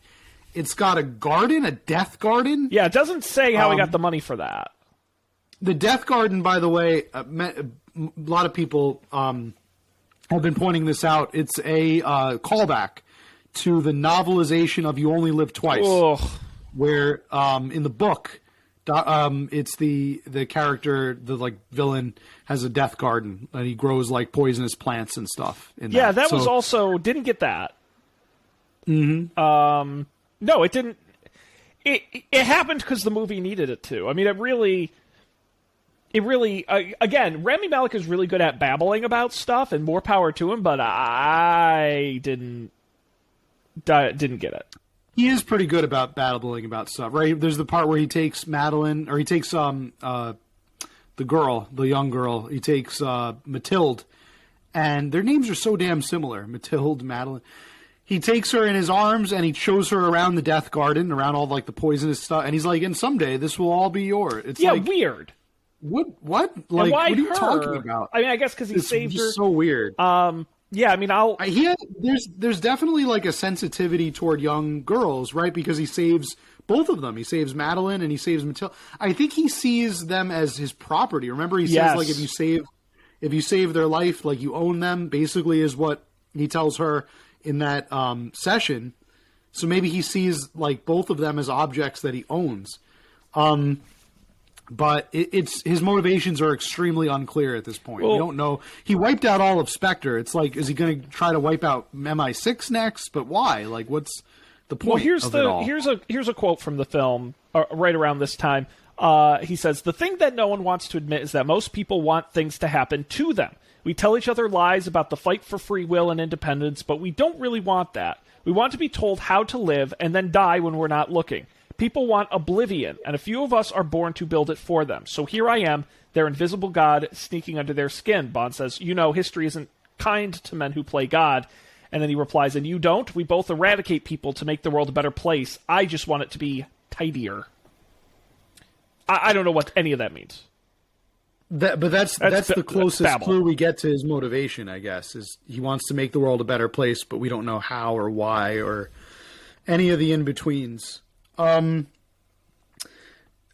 a garden, a death garden. Yeah, it doesn't say how he got the money for that. The death garden, by the way, a lot of people have been pointing this out. It's a callback to the novelization of You Only Live Twice, where in the book, it's the character, the like villain, has a death garden and he grows like poisonous plants and stuff. That was also didn't get that. Mm-hmm. No, it didn't. It happened because the movie needed it to. I mean, it really. it really, again, Rami Malek is really good at babbling about stuff, and more power to him. But I didn't get it. He is pretty good about babbling about stuff, right? There's the part where he takes Madeline, or he takes the young girl. He takes Mathilde, and their names are so damn similar. Mathilde, Madeline. He takes her in his arms and he shows her around the Death Garden, around all like the poisonous stuff, and he's like, "And someday this will all be yours." It's yeah, like, weird. What? Like, what are you talking about? I mean, I guess because he saved her. So weird. Yeah, I mean, there's definitely like a sensitivity toward young girls, right? Because he saves both of them. He saves Madeline and he saves Mathilde. I think he sees them as his property. Remember, he says like if you save their life, like you own them. Basically, is what he tells her in that session. So maybe he sees like both of them as objects that he owns. But it's his motivations are extremely unclear at this point. We don't know. He wiped out all of Spectre. It's like, is he going to try to wipe out MI6 next? But why? Like, what's the point of it all? Here's a quote from the film right around this time. He says, "The thing that no one wants to admit is that most people want things to happen to them. We tell each other lies about the fight for free will and independence, but we don't really want that. We want to be told how to live and then die when we're not looking. People want oblivion, and a few of us are born to build it for them. So here I am, their invisible God, sneaking under their skin." Bond says, "You know, history isn't kind to men who play God." And then he replies, "And you don't? We both eradicate people to make the world a better place. I just want it to be tidier." I don't know what any of that means. But that's the closest clue we get to his motivation, I guess, is he wants to make the world a better place, but we don't know how or why or any of the in-betweens. It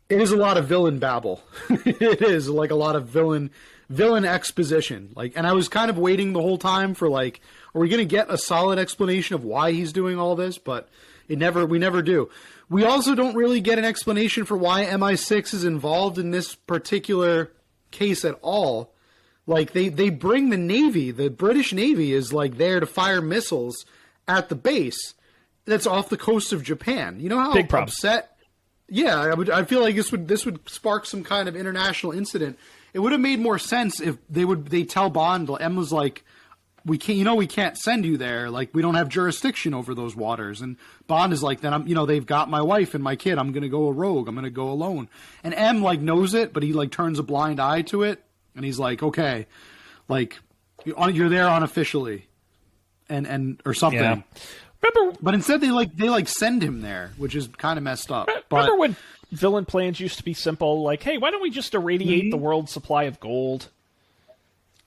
is a lot of villain babble. It is like a lot of villain exposition. Like, and I was kind of waiting the whole time for like, are we going to get a solid explanation of why he's doing all this? But we never do. We also don't really get an explanation for why MI6 is involved in this particular case at all. Like they bring the Navy, the British Navy is like there to fire missiles at the base that's off the coast of Japan. You know how upset? Yeah, I feel like this would spark some kind of international incident. It would have made more sense if they tell Bond, M was like, we can't send you there. Like, we don't have jurisdiction over those waters. And Bond is like, then they've got my wife and my kid. I'm going to go a rogue. I'm going to go alone. And M like knows it, but he like turns a blind eye to it. And he's like, okay, like you're there unofficially and or something. Yeah. But instead they send him there, which is kind of messed up. Remember when villain plans used to be simple? Like, hey, why don't we just irradiate the world's supply of gold?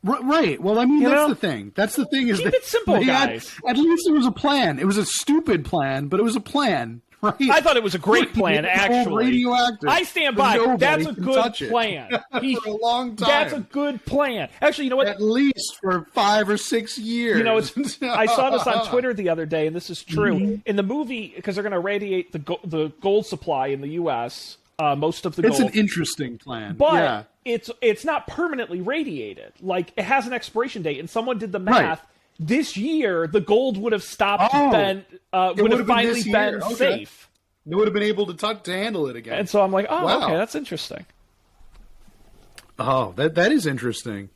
Right. Well, I mean, that's the thing. That's the thing is keep it simple, guys. At least it was a plan. It was a stupid plan, but it was a right? I thought it was a great plan, actually. Radioactive. I stand by. That's a good plan. For a long time. That's a good plan. Actually, you know what? At least for 5 or 6 years. You know, I saw this on Twitter the other day, and this is true. In the movie, because they're going to irradiate the gold supply in the U.S., most of the gold. It's an interesting plan. But it's not permanently radiated. Like, it has an expiration date, and someone did the math. Right. This year, the gold would have stopped. Would have finally been safe. They would have been able to handle it again. And so I'm like, wow. Okay, that's interesting. Oh, that is interesting.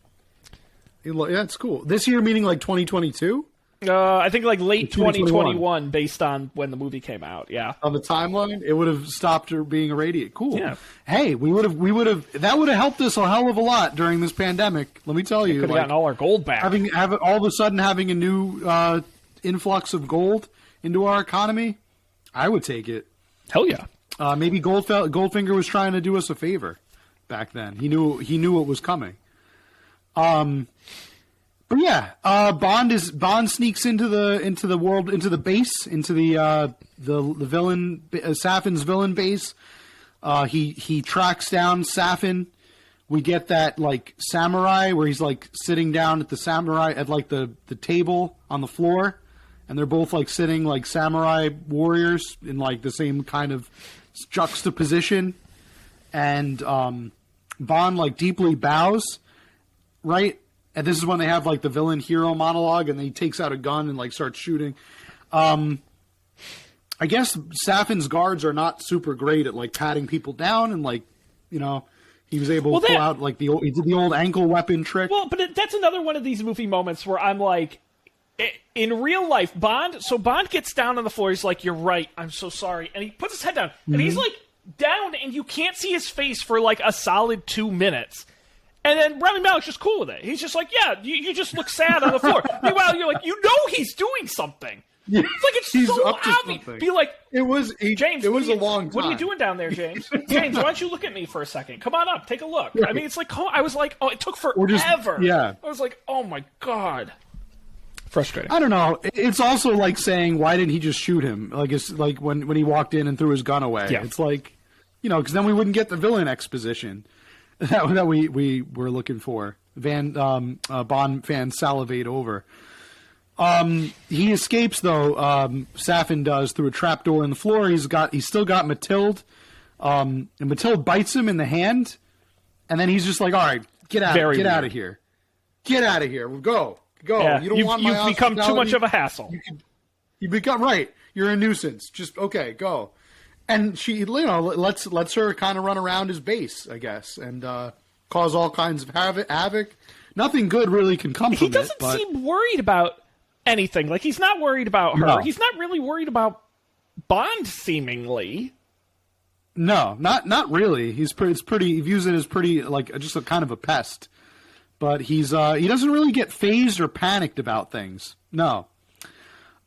Yeah, it's cool. This year meaning like 2022? I think like late 2021 based on when the movie came out. Yeah. On the timeline, it would have stopped her being irradiated. Cool. Yeah. Hey, that would have helped us a hell of a lot during this pandemic. Let me tell you. Could have gotten all our gold back. Have all of a sudden having a new influx of gold into our economy, I would take it. Hell yeah. Maybe Goldfinger was trying to do us a favor back then. He knew it was coming. But yeah, Bond sneaks into the world, into the base, into the villain Safin's villain base. He tracks down Safin. We get that like samurai where he's like sitting down at the table on the floor, and they're both like sitting like samurai warriors in like the same kind of juxtaposition. And Bond like deeply bows, right? And this is when they have like the villain hero monologue, and then he takes out a gun and like starts shooting. I guess Safin's guards are not super great at like patting people down, and like, you know, He was able to pull out like he did the old ankle weapon trick. Well, but that's another one of these movie moments where I'm like, in real life, Bond gets down on the floor. He's like, "You're right. I'm so sorry," and he puts his head down, and he's like down, and you can't see his face for like a solid 2 minutes. And then Rami Malek's just cool with it. He's just like, "Yeah, you just look sad on the floor." Meanwhile, you're like, he's doing something. Yeah, it's like it's so obvious. Be like, James. It was a long time. What are you doing down there, James? James, why don't you look at me for a second? Come on up, take a look. Right. I mean, it's like I was like, it took forever. I was like, oh my god. Frustrating. I don't know. It's also like saying, why didn't he just shoot him? Like it's like when he walked in and threw his gun away. Yeah. It's like, because then we wouldn't get the villain exposition that we were looking for. Bond fans salivate over. He escapes though. Safin does through a trapdoor in the floor. He's still got Mathilde. And Mathilde bites him in the hand, and then he's just like, all right, get out of here. Get out of here. Go. Yeah, you don't want my You've become too much of a hassle. You become right. You're a nuisance. Just okay, go. And she, lets her kind of run around his base, I guess, and cause all kinds of havoc. Nothing good really can come from it. He doesn't seem worried about anything. Like he's not worried about her. No. He's not really worried about Bond, seemingly. No, not really. He views it as pretty like just a kind of a pest. But he doesn't really get phased or panicked about things. No.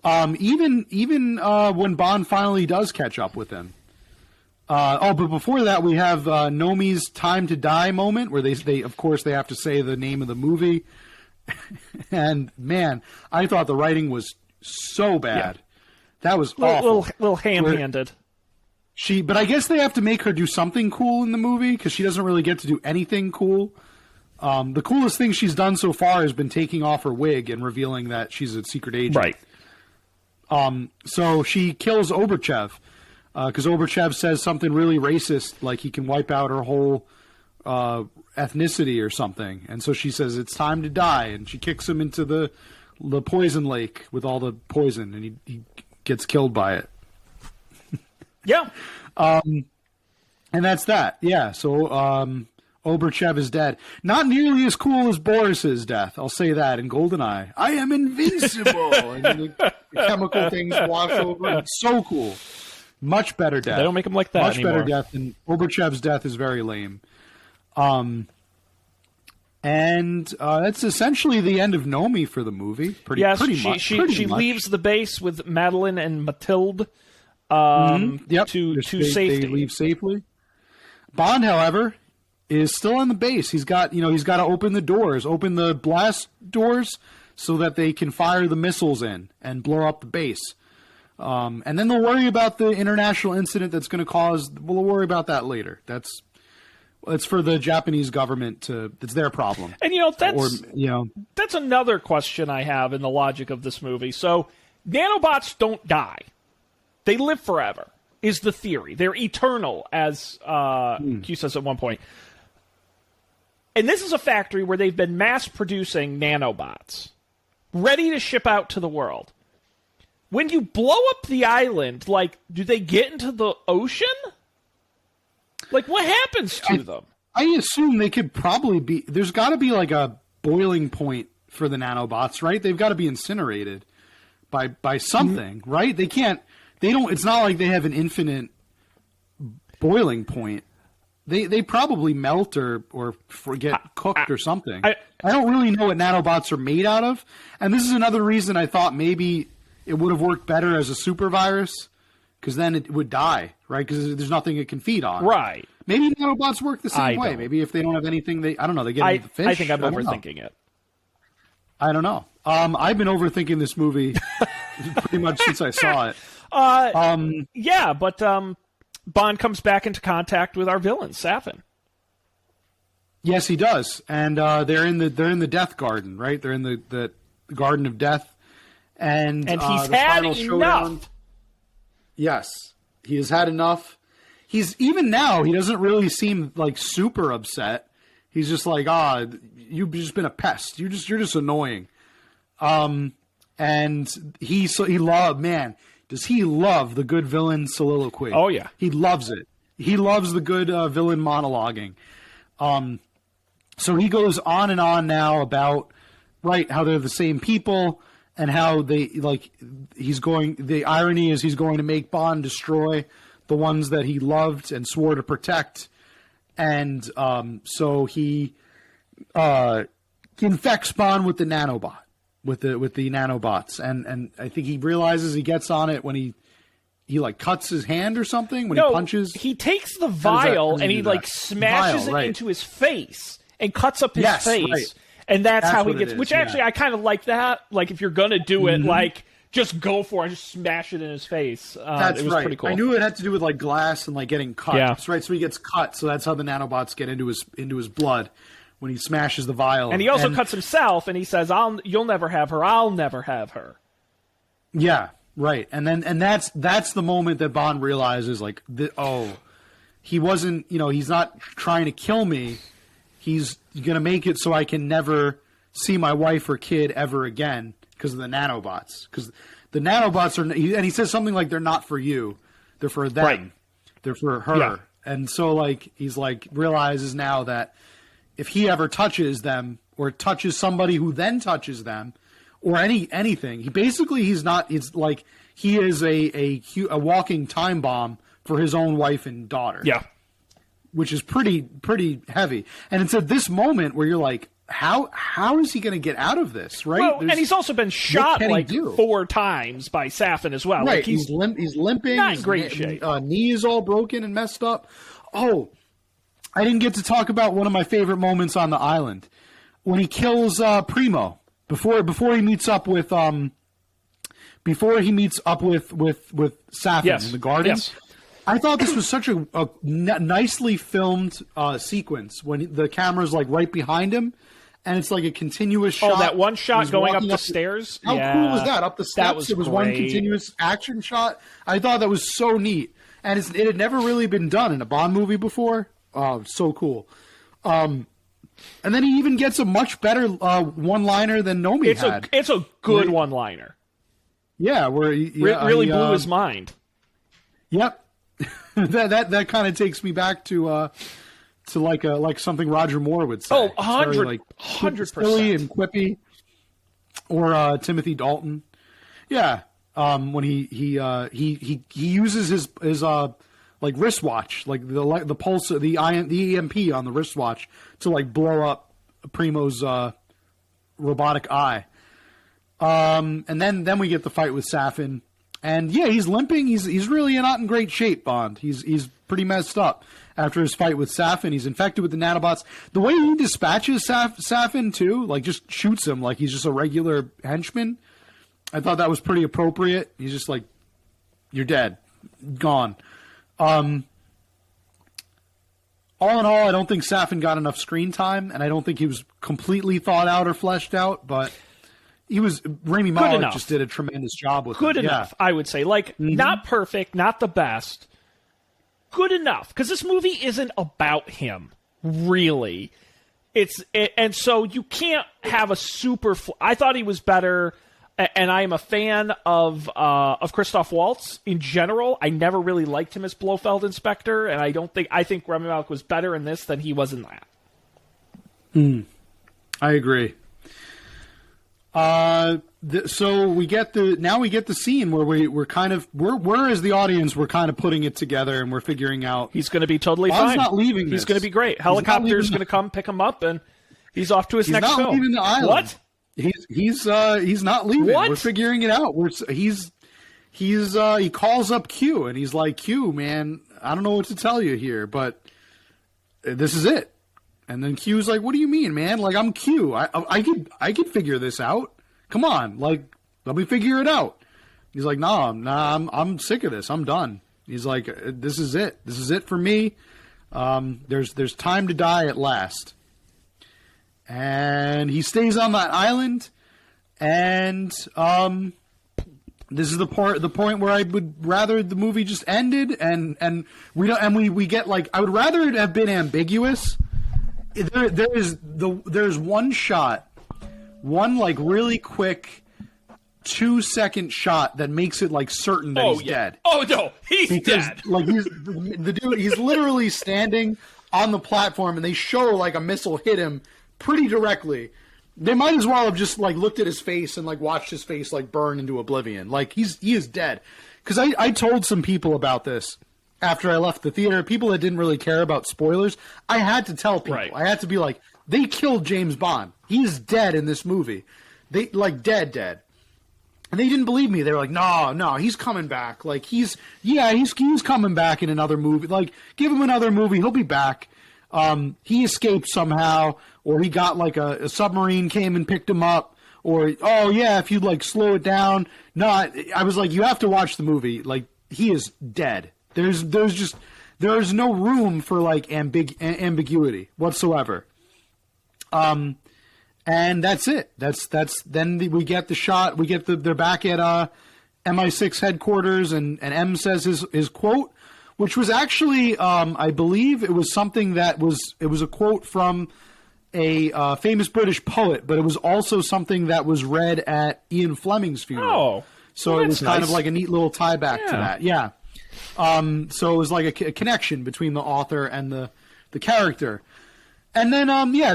Even when Bond finally does catch up with him. But before that we have Nomi's time to die moment where they of course they have to say the name of the movie. And man, I thought the writing was so bad. Yeah. That was awful. Little ham-handed. But I guess they have to make her do something cool in the movie because she doesn't really get to do anything cool. The coolest thing she's done so far has been taking off her wig and revealing that she's a secret agent. Right. So she kills Oberchev because Oberchev says something really racist, like he can wipe out her whole ethnicity or something. And so she says it's time to die, and she kicks him into the poison lake with all the poison, and he gets killed by it. Yeah. And that's that. Yeah. So Oberchev is dead. Not nearly as cool as Boris's death. I'll say that in GoldenEye. I am invincible. And then the chemical things wash over. It's so cool. Much better death. They don't make him like that anymore. Much better death. And Oberchev's death is very lame. And that's essentially the end of Nomi for the movie. Pretty much. She leaves the base with Madeline and Mathilde to safety. They leave safely. Bond, however, is still on the base. He's got to open the blast doors so that they can fire the missiles in and blow up the base. And then they'll worry about the international incident that's going to cause. We'll worry about that later. It's for the Japanese government it's their problem. And that's another question I have in the logic of this movie. So nanobots don't die. They live forever, is the theory. They're eternal, as Q says at one point. And this is a factory where they've been mass-producing nanobots, ready to ship out to the world. When you blow up the island, do they get into the ocean? What happens to them? I assume they could probably be... There's got to be, a boiling point for the nanobots, right? They've got to be incinerated by something, right? They can't... They don't... It's not like they have an infinite boiling point. They probably melt or get cooked or something. I don't really know what nanobots are made out of. And this is another reason I thought maybe it would have worked better as a super virus, because then it would die, right? Because there's nothing it can feed on. Right. Maybe nanobots work the same way. Maybe if they don't have anything, I don't know, they get into the fish. I think I'm overthinking it. I don't know. I've been overthinking this movie pretty much since I saw it. But Bond comes back into contact with our villain, Safin. Yes, he does, and they're in the Death Garden, right? They're in the Garden of Death, and he's had enough. Showdown. Yes, he has had enough. Even now, he doesn't really seem super upset. He's just you've just been a pest. You're just annoying. And does he love the good villain soliloquy? Oh, yeah. He loves it. He loves the good villain monologuing. So he goes on and on now about, right, how they're the same people and how they, like, the irony is he's going to make Bond destroy the ones that he loved and swore to protect. And so he infects Bond with the nanobot, with the nanobots. And I think he realizes he gets on it when he like cuts his hand or something when he punches. He takes the vial and he like smashes it into his face and cuts up his face. Right. And that's how he gets, which actually I kind of like that. Like if you're going to do it, like just go for it and just smash it in his face. That's it was pretty cool. I knew it had to do with like glass and like getting cut. Yeah. That's right. So he gets cut. So that's how the nanobots get into his blood when he smashes the vial. And he also cuts himself and he says, you'll never have her. I'll never have her. Yeah. Right. And that's the moment that Bond realizes like, he wasn't, he's not trying to kill me. He's going to make it so I can never see my wife or kid ever again because of the nanobots. Because the nanobots and he says something like, they're not for you. They're for them. Right. They're for her. Yeah. And so like, he's like, realizes now that if he ever touches them or touches somebody who then touches them or anything, he's like, he is a walking time bomb for his own wife and daughter. Yeah. Which is pretty heavy. And it's at this moment where you're like, how is he going to get out of this, right? Well, and he's also been shot like 4 times by Safin as well. Right, like he's limping. Not in great shape. Knee is all broken and messed up. Oh, I didn't get to talk about one of my favorite moments on the island. When he kills Primo, before he meets up with Safin in the garden. Yes. I thought this was such a nicely filmed sequence when the camera's like right behind him, and it's like a continuous shot. Oh, that one shot going up the stairs? How cool was that? Up the steps, it was great. One continuous action shot. I thought that was so neat, and it had never really been done in a Bond movie before. Oh, so cool. And then he even gets a much better one-liner than Nomi had. It's a good one-liner. Yeah, where he really blew his mind. Yep. that kind of takes me back to like something Roger Moore would say. Oh, 100%. Silly and quippy, or Timothy Dalton. Yeah, when he uses his like wristwatch, like the pulse, the EMP on the wristwatch to like blow up Primo's robotic eye. And then we get the fight with Safin. And yeah, he's limping. He's really not in great shape, Bond. He's pretty messed up after his fight with Safin. He's infected with the nanobots. The way he dispatches Safin too, like just shoots him like he's just a regular henchman. I thought that was pretty appropriate. He's just like, you're dead, gone. All in all, I don't think Safin got enough screen time, and I don't think he was completely thought out or fleshed out, but. Rami Malek just did a tremendous job with it. Good enough, I would say. Like, not perfect, not the best. Good enough. Because this movie isn't about him, really. And so you can't have a super... I thought he was better, and I am a fan of Christoph Waltz in general. I never really liked him as Blofeld Inspector, and I think Rami Malek was better in this than he was in that. I agree. So we get the scene where we're as the audience, we're kind of putting it together and we're figuring out he's going to be totally Bond's fine. Not leaving. He's going to be great. Helicopter's going to come pick him up and he's off to his next film. He's not leaving the island. What? He's not leaving. What? We're figuring it out. He calls up Q and he's like, Q, man, I don't know what to tell you here, but this is it. And then Q's like, what do you mean, man? Like, I'm Q. I could figure this out. Come on. Like, let me figure it out. He's like, nah, I'm sick of this. I'm done. He's like, this is it. This is it for me. There's time to die at last. And he stays on that island. And, this is the point where I would rather the movie just ended and we get like, I would rather it have been ambiguous. There's one shot, one like really quick 2-second shot that makes it like certain that he's dead. Oh no, he's dead. Like he's literally standing on the platform, and they show like a missile hit him pretty directly. They might as well have just like looked at his face and like watched his face like burn into oblivion. Like he is dead. Because I told some people about this after I left the theater. People that didn't really care about spoilers. I had to tell people. Right. I had to be like, they killed James Bond. He's dead in this movie. They like dead. And they didn't believe me. They were like, no, he's coming back. Like he's coming back in another movie. Like give him another movie, he'll be back. He escaped somehow, or he got like a submarine came and picked him up, or if you'd like slow it down. No, I was like, you have to watch the movie. Like he is dead. There's no room for like ambiguity whatsoever. And that's it. Then we get the shot. We get they're back at MI6 headquarters, and M says his quote, which was actually I believe it was something that was a quote from a famous British poet, but it was also something that was read at Ian Fleming's funeral. Oh, so it was kind of like a neat little tie back to that. Yeah. So it was like a connection between the author and the character. And then,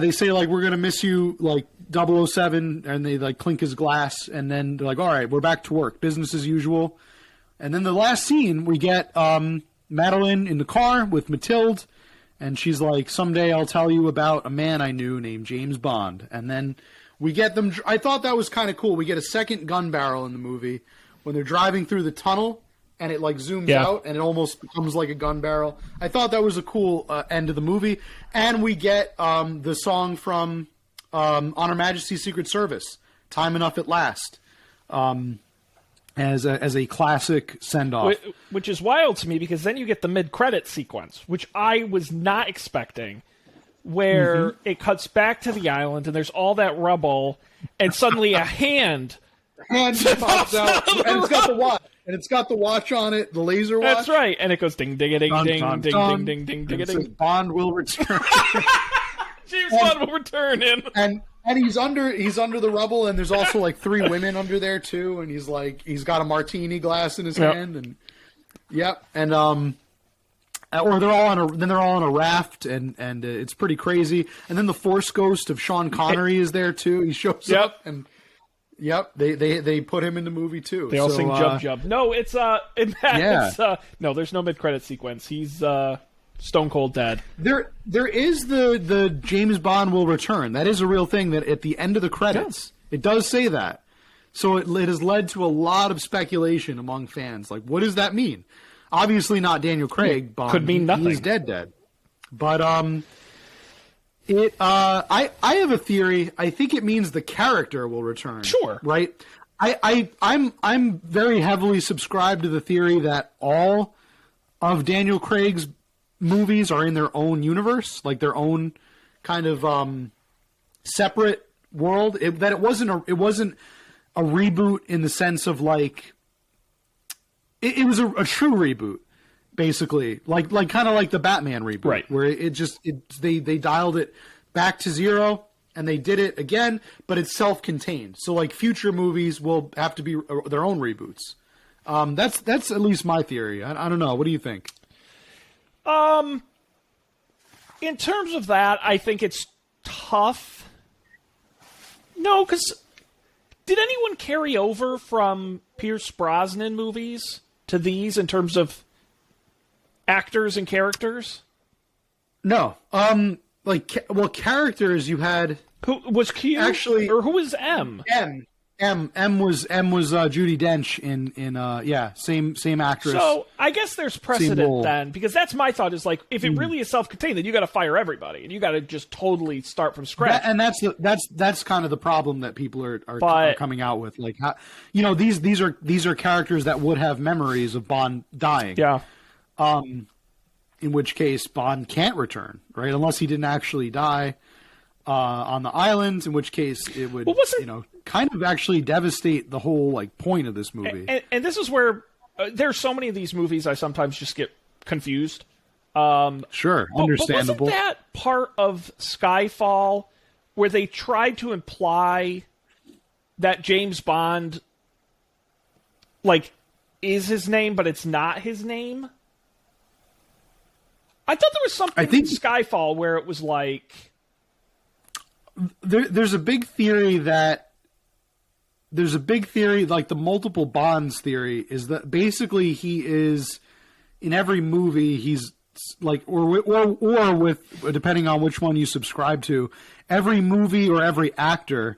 they say, like, we're going to miss you, like, 007, and they, like, clink his glass, and then they're like, all right, we're back to work, business as usual. And then the last scene, we get Madeline in the car with Mathilde, and she's like, someday I'll tell you about a man I knew named James Bond. And then we get them, I thought that was kind of cool. We get a second gun barrel in the movie when they're driving through the tunnel, and it like zooms out, and it almost becomes like a gun barrel. I thought that was a cool end of the movie. And we get the song from On Her Majesty's Secret Service, Time Enough at Last, as a classic send-off. Which is wild to me, because then you get the mid-credit sequence, which I was not expecting, where it cuts back to the island, and there's all that rubble, and suddenly a hand pops out, and it's got the watch. And it's got the watch on it, the laser watch. That's right, and it goes ding ding ding ding ding ding ding ding ding ding. Bond will return. James Bond will return him. And he's under the rubble, and there's also like 3 women under there too. And he's got a martini glass in his hand, and or they're all on a raft, and it's pretty crazy. And then the Force ghost of Sean Connery is there too. He shows up and. Yep, they put him in the movie too. They all sing "Jump Jump." No, it's no. There's no mid-credit sequence. He's stone cold dead. There is the James Bond will return. That is a real thing. That at the end of the credits, it does say that. So it has led to a lot of speculation among fans. Like, what does that mean? Obviously, not Daniel Craig. Bond could mean nothing. He's dead. But I have a theory. I think it means the character will return. Sure. Right? I'm very heavily subscribed to the theory that all of Daniel Craig's movies are in their own universe, like their own kind of separate world. That it wasn't a reboot in the sense of like it was a true reboot. Basically, like kind of like the Batman reboot, right? Where they dialed it back to 0, and they did it again, but it's self-contained. So like future movies will have to be their own reboots. That's at least my theory. I don't know. What do you think? In terms of that, I think it's tough. No, because did anyone carry over from Pierce Brosnan movies to these in terms of actors and characters? No. Characters you had. Who was Q? Actually, or who was M? M was Judi Dench in same actress. So I guess there's precedent then, because that's my thought is like if it really is self-contained, then you got to fire everybody and you got to just totally start from scratch. That's kind of the problem that people are coming out with. Like how, these are characters that would have memories of Bond dying. Yeah. In which case Bond can't return, right? Unless he didn't actually die on the island, in which case it would, kind of actually devastate the whole like point of this movie. And this is where there's so many of these movies I sometimes just get confused. Sure, understandable. But wasn't that part of Skyfall where they tried to imply that James Bond, like, is his name, but it's not his name? I thought there was something in Skyfall where it was like... There's a big theory like the multiple bonds theory, is that basically he is, in every movie, he's like, or with, depending on which one you subscribe to, every movie or every actor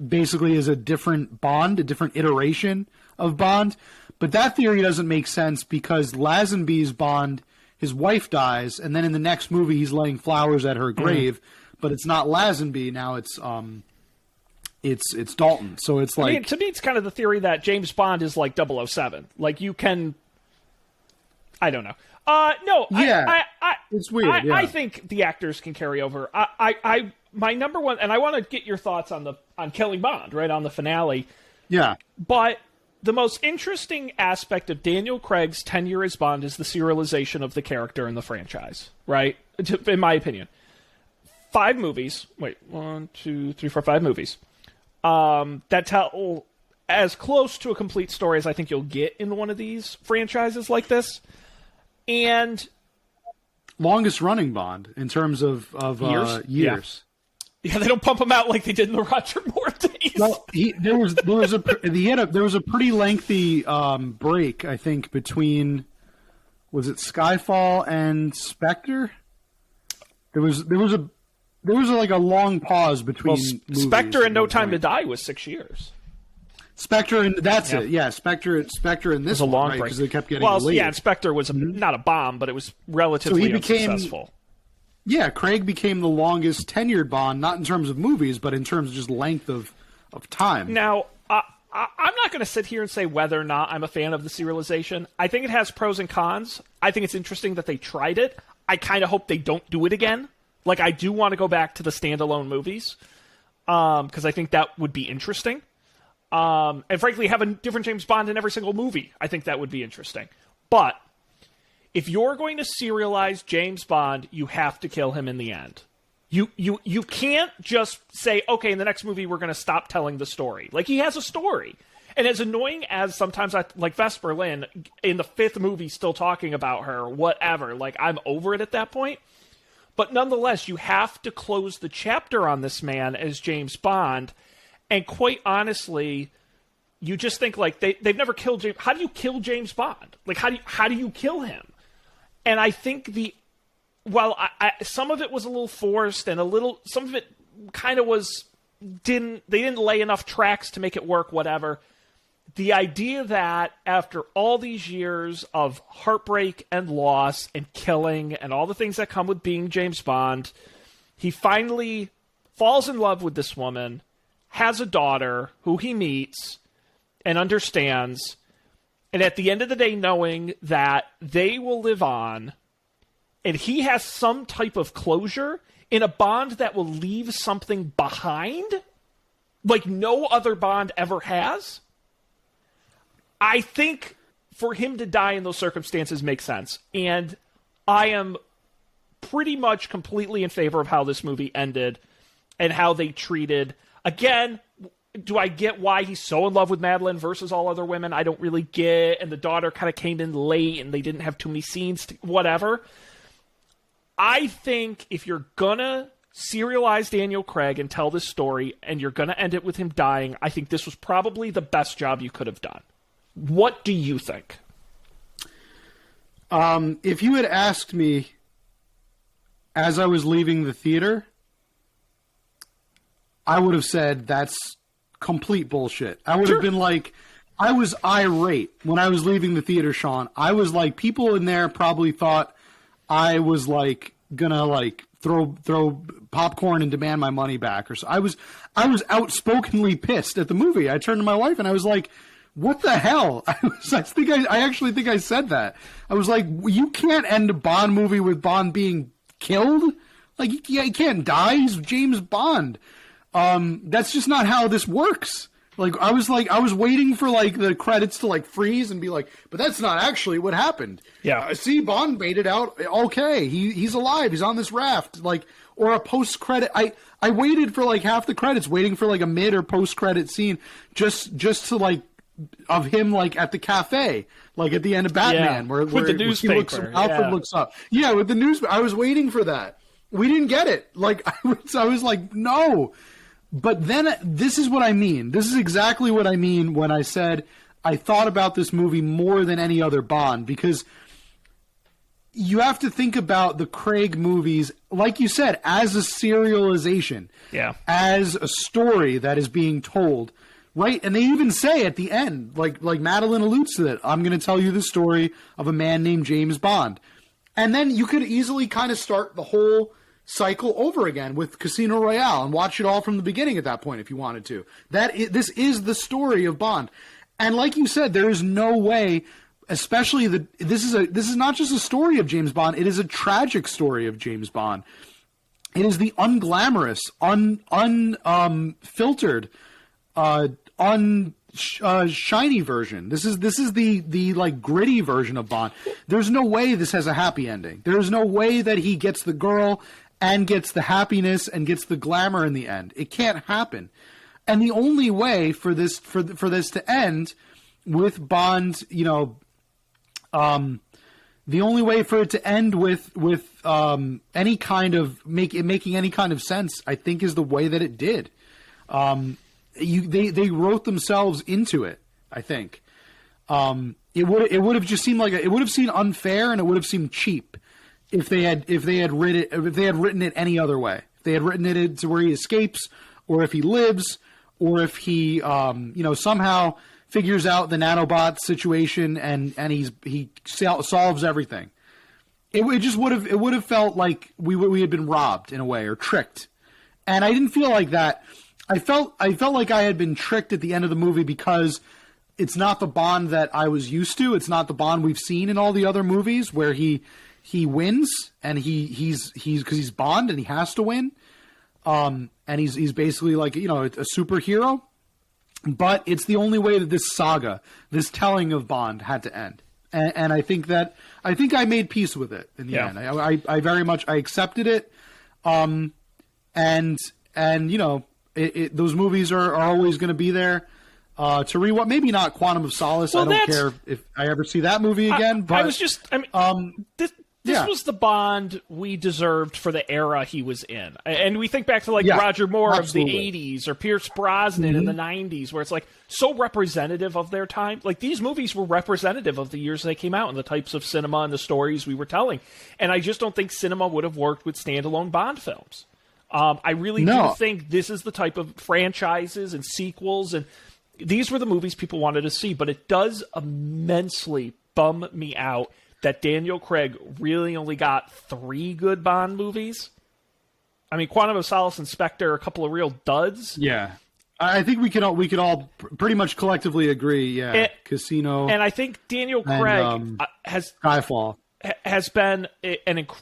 basically is a different Bond, a different iteration of Bond. But that theory doesn't make sense because Lazenby's Bond, his wife dies, and then in the next movie he's laying flowers at her grave. But it's not Lazenby now. It's Dalton. So it's like, I mean, to me, it's kind of the theory that James Bond is like 007. Like you can, I don't know. No, yeah, it's weird. I think the actors can carry over. My number one, and I want to get your thoughts on Killing Bond, right on the finale. Yeah, but the most interesting aspect of Daniel Craig's tenure as Bond is the serialization of the character in the franchise, right? In my opinion. 5 movies. Wait, 1, 2, 3, 4, 5 movies. That tell as close to a complete story as I think you'll get in one of these franchises like this. And longest running Bond in terms of years. Yeah, they don't pump him out like they did in the Roger Moore days. Well, there was a pretty lengthy break, I think, between, was it Skyfall and Spectre? There was like a long pause between movies. Spectre and No Time to Die was 6 years. Spectre and that's it. Yeah, Spectre and this was a long break because they kept getting delayed. Yeah, and Spectre was not a bomb, but it was relatively unsuccessful. Yeah, Craig became the longest tenured Bond, not in terms of movies, but in terms of just length of time. Now, I'm not going to sit here and say whether or not I'm a fan of the serialization. I think it has pros and cons. I think it's interesting that they tried it. I kind of hope they don't do it again. Like, I do want to go back to the standalone movies because I think that would be interesting. And frankly, have a different James Bond in every single movie. I think that would be interesting. But if you're going to serialize James Bond, you have to kill him in the end. You can't just say, okay, in the next movie we're going to stop telling the story. Like, he has a story. And as annoying as sometimes I like Vesper Lynn in the 5th movie still talking about her, whatever, like, I'm over it at that point. But nonetheless, you have to close the chapter on this man as James Bond. And quite honestly, you just think, like, they've never killed James. How do you kill James Bond? Like, how do you kill him? And I think some of it was a little forced and some of it kind of they didn't lay enough tracks to make it work, whatever. The idea that after all these years of heartbreak and loss and killing and all the things that come with being James Bond, he finally falls in love with this woman, has a daughter who he meets and understands, and at the end of the day knowing that they will live on, and he has some type of closure in a Bond that will leave something behind, like no other Bond ever has. I think for him to die in those circumstances makes sense. And I am pretty much completely in favor of how this movie ended and how they treated... Again, do I get why he's so in love with Madeline versus all other women? I don't really get. And the daughter kind of came in late and they didn't have too many scenes, whatever. I think if you're going to serialize Daniel Craig and tell this story and you're going to end it with him dying, I think this was probably the best job you could have done. What do you think? If you had asked me as I was leaving the theater, I would have said that's complete bullshit. I would have been like, I was irate when I was leaving the theater, Sean. I was like, people in there probably thought I was like gonna like throw popcorn and demand my money back, or so. I was outspokenly pissed at the movie. I turned to my wife and I was like, what the hell? I actually think I said that. I was like, you can't end a Bond movie with Bond being killed. Like, he can't die. He's James Bond. That's just not how this works. I was waiting for like the credits to like freeze and be like, but that's not actually what happened. Yeah. See, Bond made it out. Okay. He's alive. He's on this raft. Or a post credit. I waited for like half the credits, waiting for like a mid or post credit scene just to like of him like at the cafe, like at the end of Batman, where the newspaper, Alfred looks up. Yeah, with the news. I was waiting for that. We didn't get it. Like I was like, no. But then this is what I mean. This is exactly what I mean when I said I thought about this movie more than any other Bond, because you have to think about the Craig movies, like you said, as a serialization, as a story that is being told, right? And they even say at the end, like Madeline alludes to it, I'm going to tell you the story of a man named James Bond. And then you could easily kind of start the whole cycle over again with Casino Royale and watch it all from the beginning at that point if you wanted to. This is the story of Bond. And like you said, there is no way... Especially this is not just a story of James Bond. It is a tragic story of James Bond. It is the unglamorous, unfiltered, shiny version. This is the like gritty version of Bond. There's no way this has a happy ending. There's no way that he gets the girl and gets the happiness and gets the glamour in the end. It can't happen. And the only way for this to end with Bond, the only way for it to end with any kind of making any kind of sense, I think, is the way that it did. They wrote themselves into it. I think it would have just seemed like it would have seemed unfair, and it would have seemed cheap if they had written it any other way. If they had written it to where he escapes, or if he lives, or if he somehow figures out the nanobot situation and he solves everything. It would have felt like we had been robbed in a way, or tricked. And I didn't feel like that. I felt like I had been tricked at the end of the movie because it's not the Bond that I was used to. It's not the Bond we've seen in all the other movies where he wins and he's because he's Bond and he has to win. And he's basically like, a superhero. But it's the only way that this saga, this telling of Bond, had to end. And I think I made peace with it in the end. I very much accepted it. And those movies are always going to be there to rewatch. Maybe not Quantum of Solace. Well, I don't care if I ever see that movie again. But this was the Bond we deserved for the era he was in. And we think back to Roger Moore absolutely. of the 80s or Pierce Brosnan in the 90s, where it's like so representative of their time. Like these movies were representative of the years they came out and the types of cinema and the stories we were telling. And I just don't think cinema would have worked with standalone Bond films. I really do think this is the type of franchises and sequels, and these were the movies people wanted to see. But it does immensely bum me out that Daniel Craig really only got 3 good Bond movies. I mean, Quantum of Solace and Spectre are a couple of real duds. Yeah, I think we could all pretty much collectively agree. Yeah, Casino, and I think Daniel Craig has Skyfall has been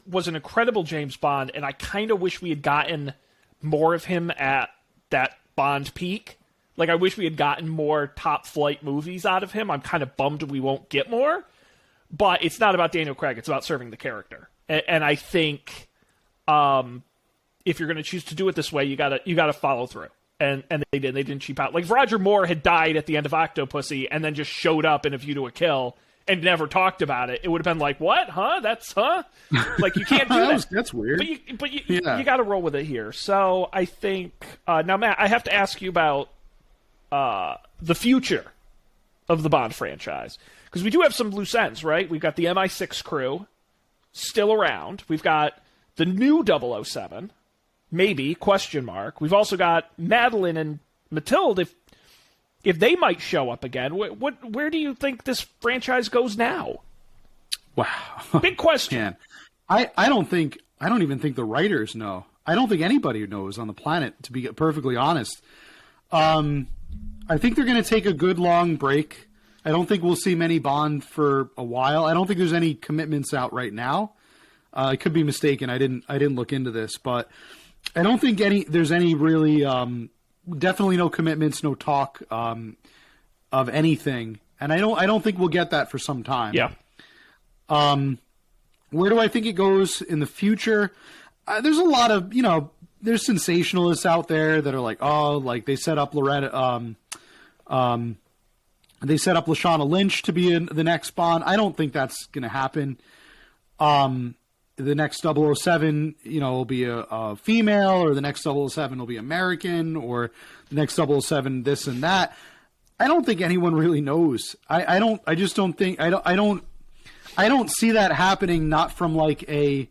was an incredible James Bond, and I kind of wish we had gotten more of him at that Bond peak. Like, I wish we had gotten more top flight movies out of him. I'm kind of bummed we won't get more. But it's not about Daniel Craig. It's about serving the character. And I think if you're going to choose to do it this way, you gotta follow through. And they did. They didn't cheap out. Like, if Roger Moore had died at the end of Octopussy and then just showed up in A View to a Kill and never talked about it, it would have been like, what? Huh? Like, you can't do that. That's weird. But you got to roll with it here. So I think now, Matt, I have to ask you about the future of the Bond franchise. Because we do have some loose ends, right? We've got the MI6 crew still around. We've got the new 007, maybe, question mark. We've also got Madeline and Matilda, if they might show up again. Where do you think this franchise goes now? Wow. Big question. Man. I don't even think the writers know. I don't think anybody knows on the planet, to be perfectly honest. I think they're going to take a good long break. I don't think we'll see many Bond for a while. I don't think there's any commitments out right now. I could be mistaken. I didn't look into this, but I don't think there's any really definitely no commitments, no talk of anything. And I don't think we'll get that for some time. Yeah. Where do I think it goes in the future? There's a lot of, there's sensationalists out there that are like, oh, like they set up Loretta They set up Lashana Lynch to be in the next Bond. I don't think that's going to happen. The next 007, will be a female, or the next 007 will be American, or the next 007 this and that. I don't think anyone really knows. I don't see that happening, not from like any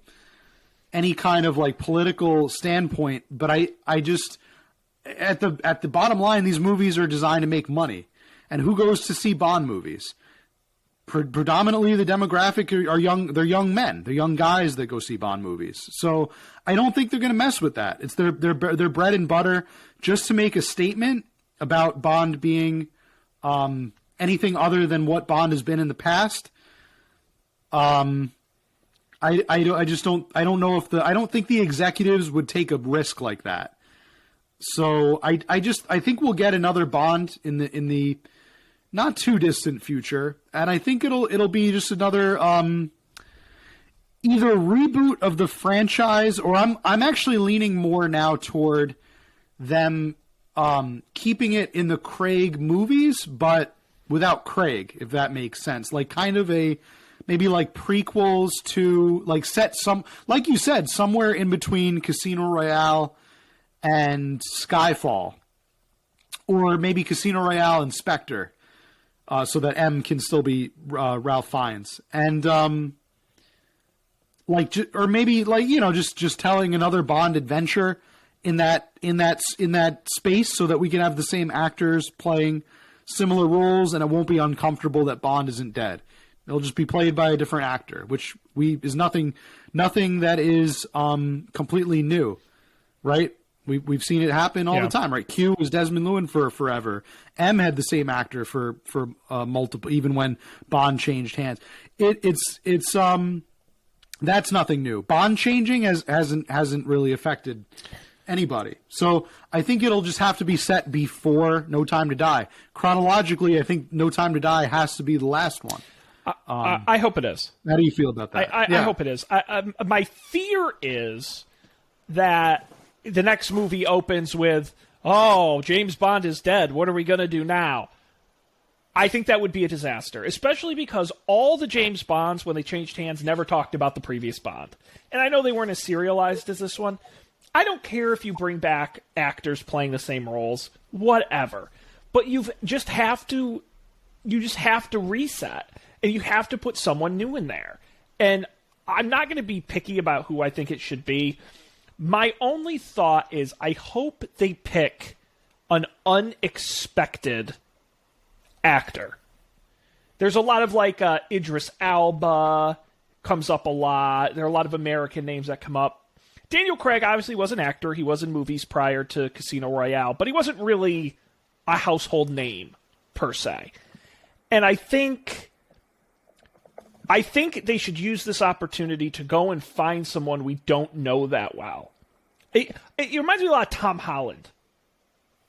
kind of like political standpoint, but I just at the bottom line, these movies are designed to make money. And who goes to see Bond movies? Predominantly the demographic are young. They're young men. They're young guys that go see Bond movies. So I don't think they're going to mess with that. It's their bread and butter, just to make a statement about Bond being anything other than what Bond has been in the past. I don't know if I don't think the executives would take a risk like that. So I think we'll get another Bond in the not too distant future, and I think it'll be just another either reboot of the franchise, or I'm actually leaning more now toward them keeping it in the Craig movies, but without Craig, if that makes sense. Like kind of maybe like prequels to like set some, like you said, somewhere in between Casino Royale and Skyfall, or maybe Casino Royale and Spectre. So that M can still be Ralph Fiennes, and or maybe just telling another Bond adventure in that space, so that we can have the same actors playing similar roles, and it won't be uncomfortable that Bond isn't dead. It'll just be played by a different actor, which is nothing that is completely new, right? We've seen it happen all the time, right? Q was Desmond Llewellyn for forever. M had the same actor for multiple, even when Bond changed hands. It's that's nothing new. Bond changing hasn't really affected anybody. So I think it'll just have to be set before No Time to Die. Chronologically, I think No Time to Die has to be the last one. I hope it is. How do you feel about that? I hope it is. My fear is that the next movie opens with, oh, James Bond is dead. What are we going to do now? I think that would be a disaster, especially because all the James Bonds, when they changed hands, never talked about the previous Bond. And I know they weren't as serialized as this one. I don't care if you bring back actors playing the same roles, whatever. But you just have to reset, and you have to put someone new in there. And I'm not going to be picky about who I think it should be. My only thought is I hope they pick an unexpected actor. There's a lot of Idris Elba comes up a lot. There are a lot of American names that come up. Daniel Craig obviously was an actor. He was in movies prior to Casino Royale, but he wasn't really a household name per se. And I think they should use this opportunity to go and find someone we don't know that well. It reminds me a lot of Tom Holland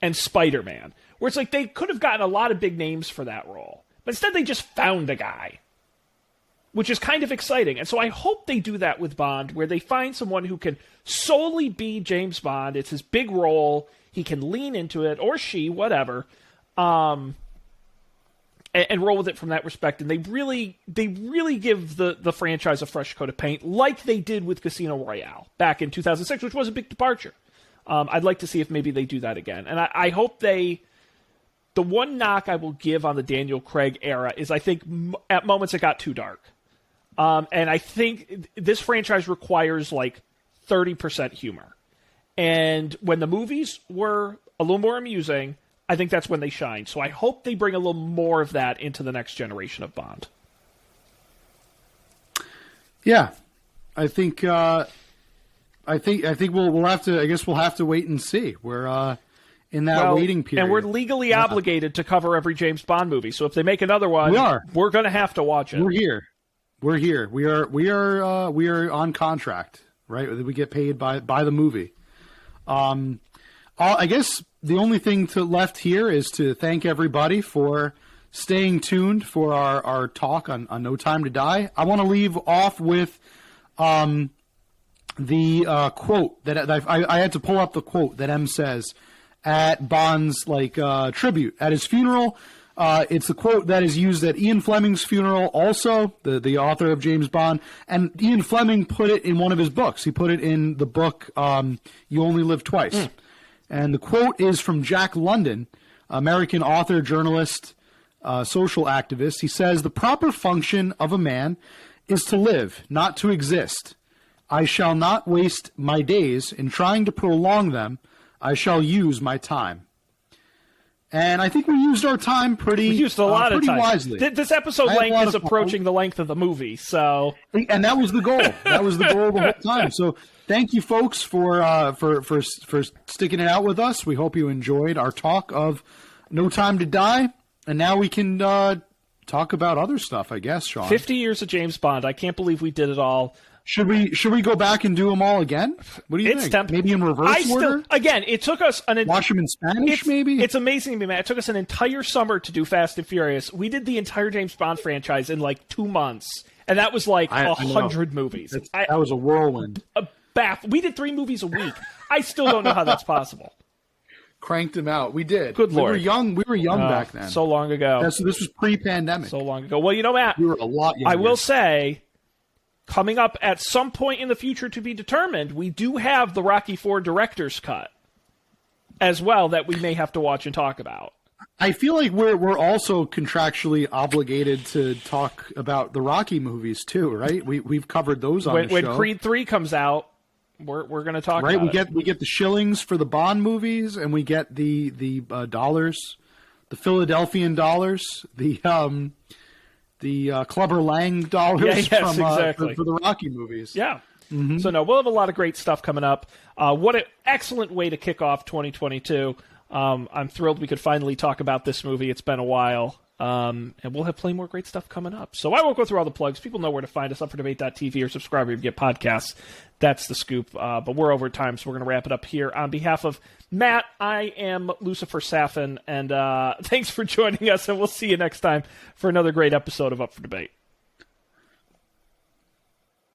and Spider-Man, where it's like they could have gotten a lot of big names for that role, but instead they just found a guy, which is kind of exciting. And so I hope they do that with Bond, where they find someone who can solely be James Bond. It's his big role. He can lean into it, or she, whatever. And roll with it from that respect. And they really give the franchise a fresh coat of paint, like they did with Casino Royale back in 2006, which was a big departure. I'd like to see if maybe they do that again. And I hope the one knock I will give on the Daniel Craig era is I think at moments it got too dark. And I think this franchise requires 30% humor. And when the movies were a little more amusing, I think that's when they shine. So I hope they bring a little more of that into the next generation of Bond. Yeah, I think we'll have to. I guess we'll have to wait and see. We're in that waiting period, and we're legally obligated to cover every James Bond movie. So if they make another one, we're going to have to watch it. We're here. We are on contract, right? We get paid by the movie. I guess the only thing left here is to thank everybody for staying tuned for our talk on No Time to Die. I want to leave off with the quote that I had to pull up the quote that M says at Bond's tribute at his funeral. It's a quote that is used at Ian Fleming's funeral also, the author of James Bond. And Ian Fleming put it in one of his books. He put it in the book You Only Live Twice. And the quote is from Jack London, American author, journalist, social activist. He says, "The proper function of a man is to live, not to exist. I shall not waste my days in trying to prolong them. I shall use my time." And I think we used our time pretty wisely. This episode length is approaching the length of the movie, so. And that was the goal. That was the goal the whole time. So thank you, folks, for sticking it out with us. We hope you enjoyed our talk of No Time to Die, and now we can talk about other stuff, I guess, Sean. 50 years of James Bond. I can't believe we did it all. Should we go back and do them all again? What do you think? Maybe in reverse order? Again, it took us watch them in Spanish, maybe? It's amazing to me, man. It took us an entire summer to do Fast and Furious. We did the entire James Bond franchise in like 2 months, and that was like 100 movies. That was a whirlwind. We did 3 movies a week. I still don't know how that's possible. Cranked them out. We did. Good Lord. We were young back then. So long ago. This was pre-pandemic. So long ago. Well, you know, Matt. We were a lot younger. I will say, coming up at some point in the future to be determined, we do have the Rocky IV director's cut as well that we may have to watch and talk about. I feel like we're also contractually obligated to talk about the Rocky movies too, right? We've covered those on the show. When Creed 3 comes out, we're going to talk about it. We get the shillings for the Bond movies, and we get the dollars, the Philadelphian dollars, the Clubber Lang dollars for the Rocky movies. Yeah. Mm-hmm. So, no, we'll have a lot of great stuff coming up. What an excellent way to kick off 2022. I'm thrilled we could finally talk about this movie. It's been a while. And we'll have plenty more great stuff coming up. So I won't go through all the plugs. People know where to find us, upfordebate.tv, or subscribe if you get podcasts. That's the scoop. But we're over time, so we're going to wrap it up here. On behalf of Matt, I am Lucifer Safin, and thanks for joining us, and we'll see you next time for another great episode of Up for Debate.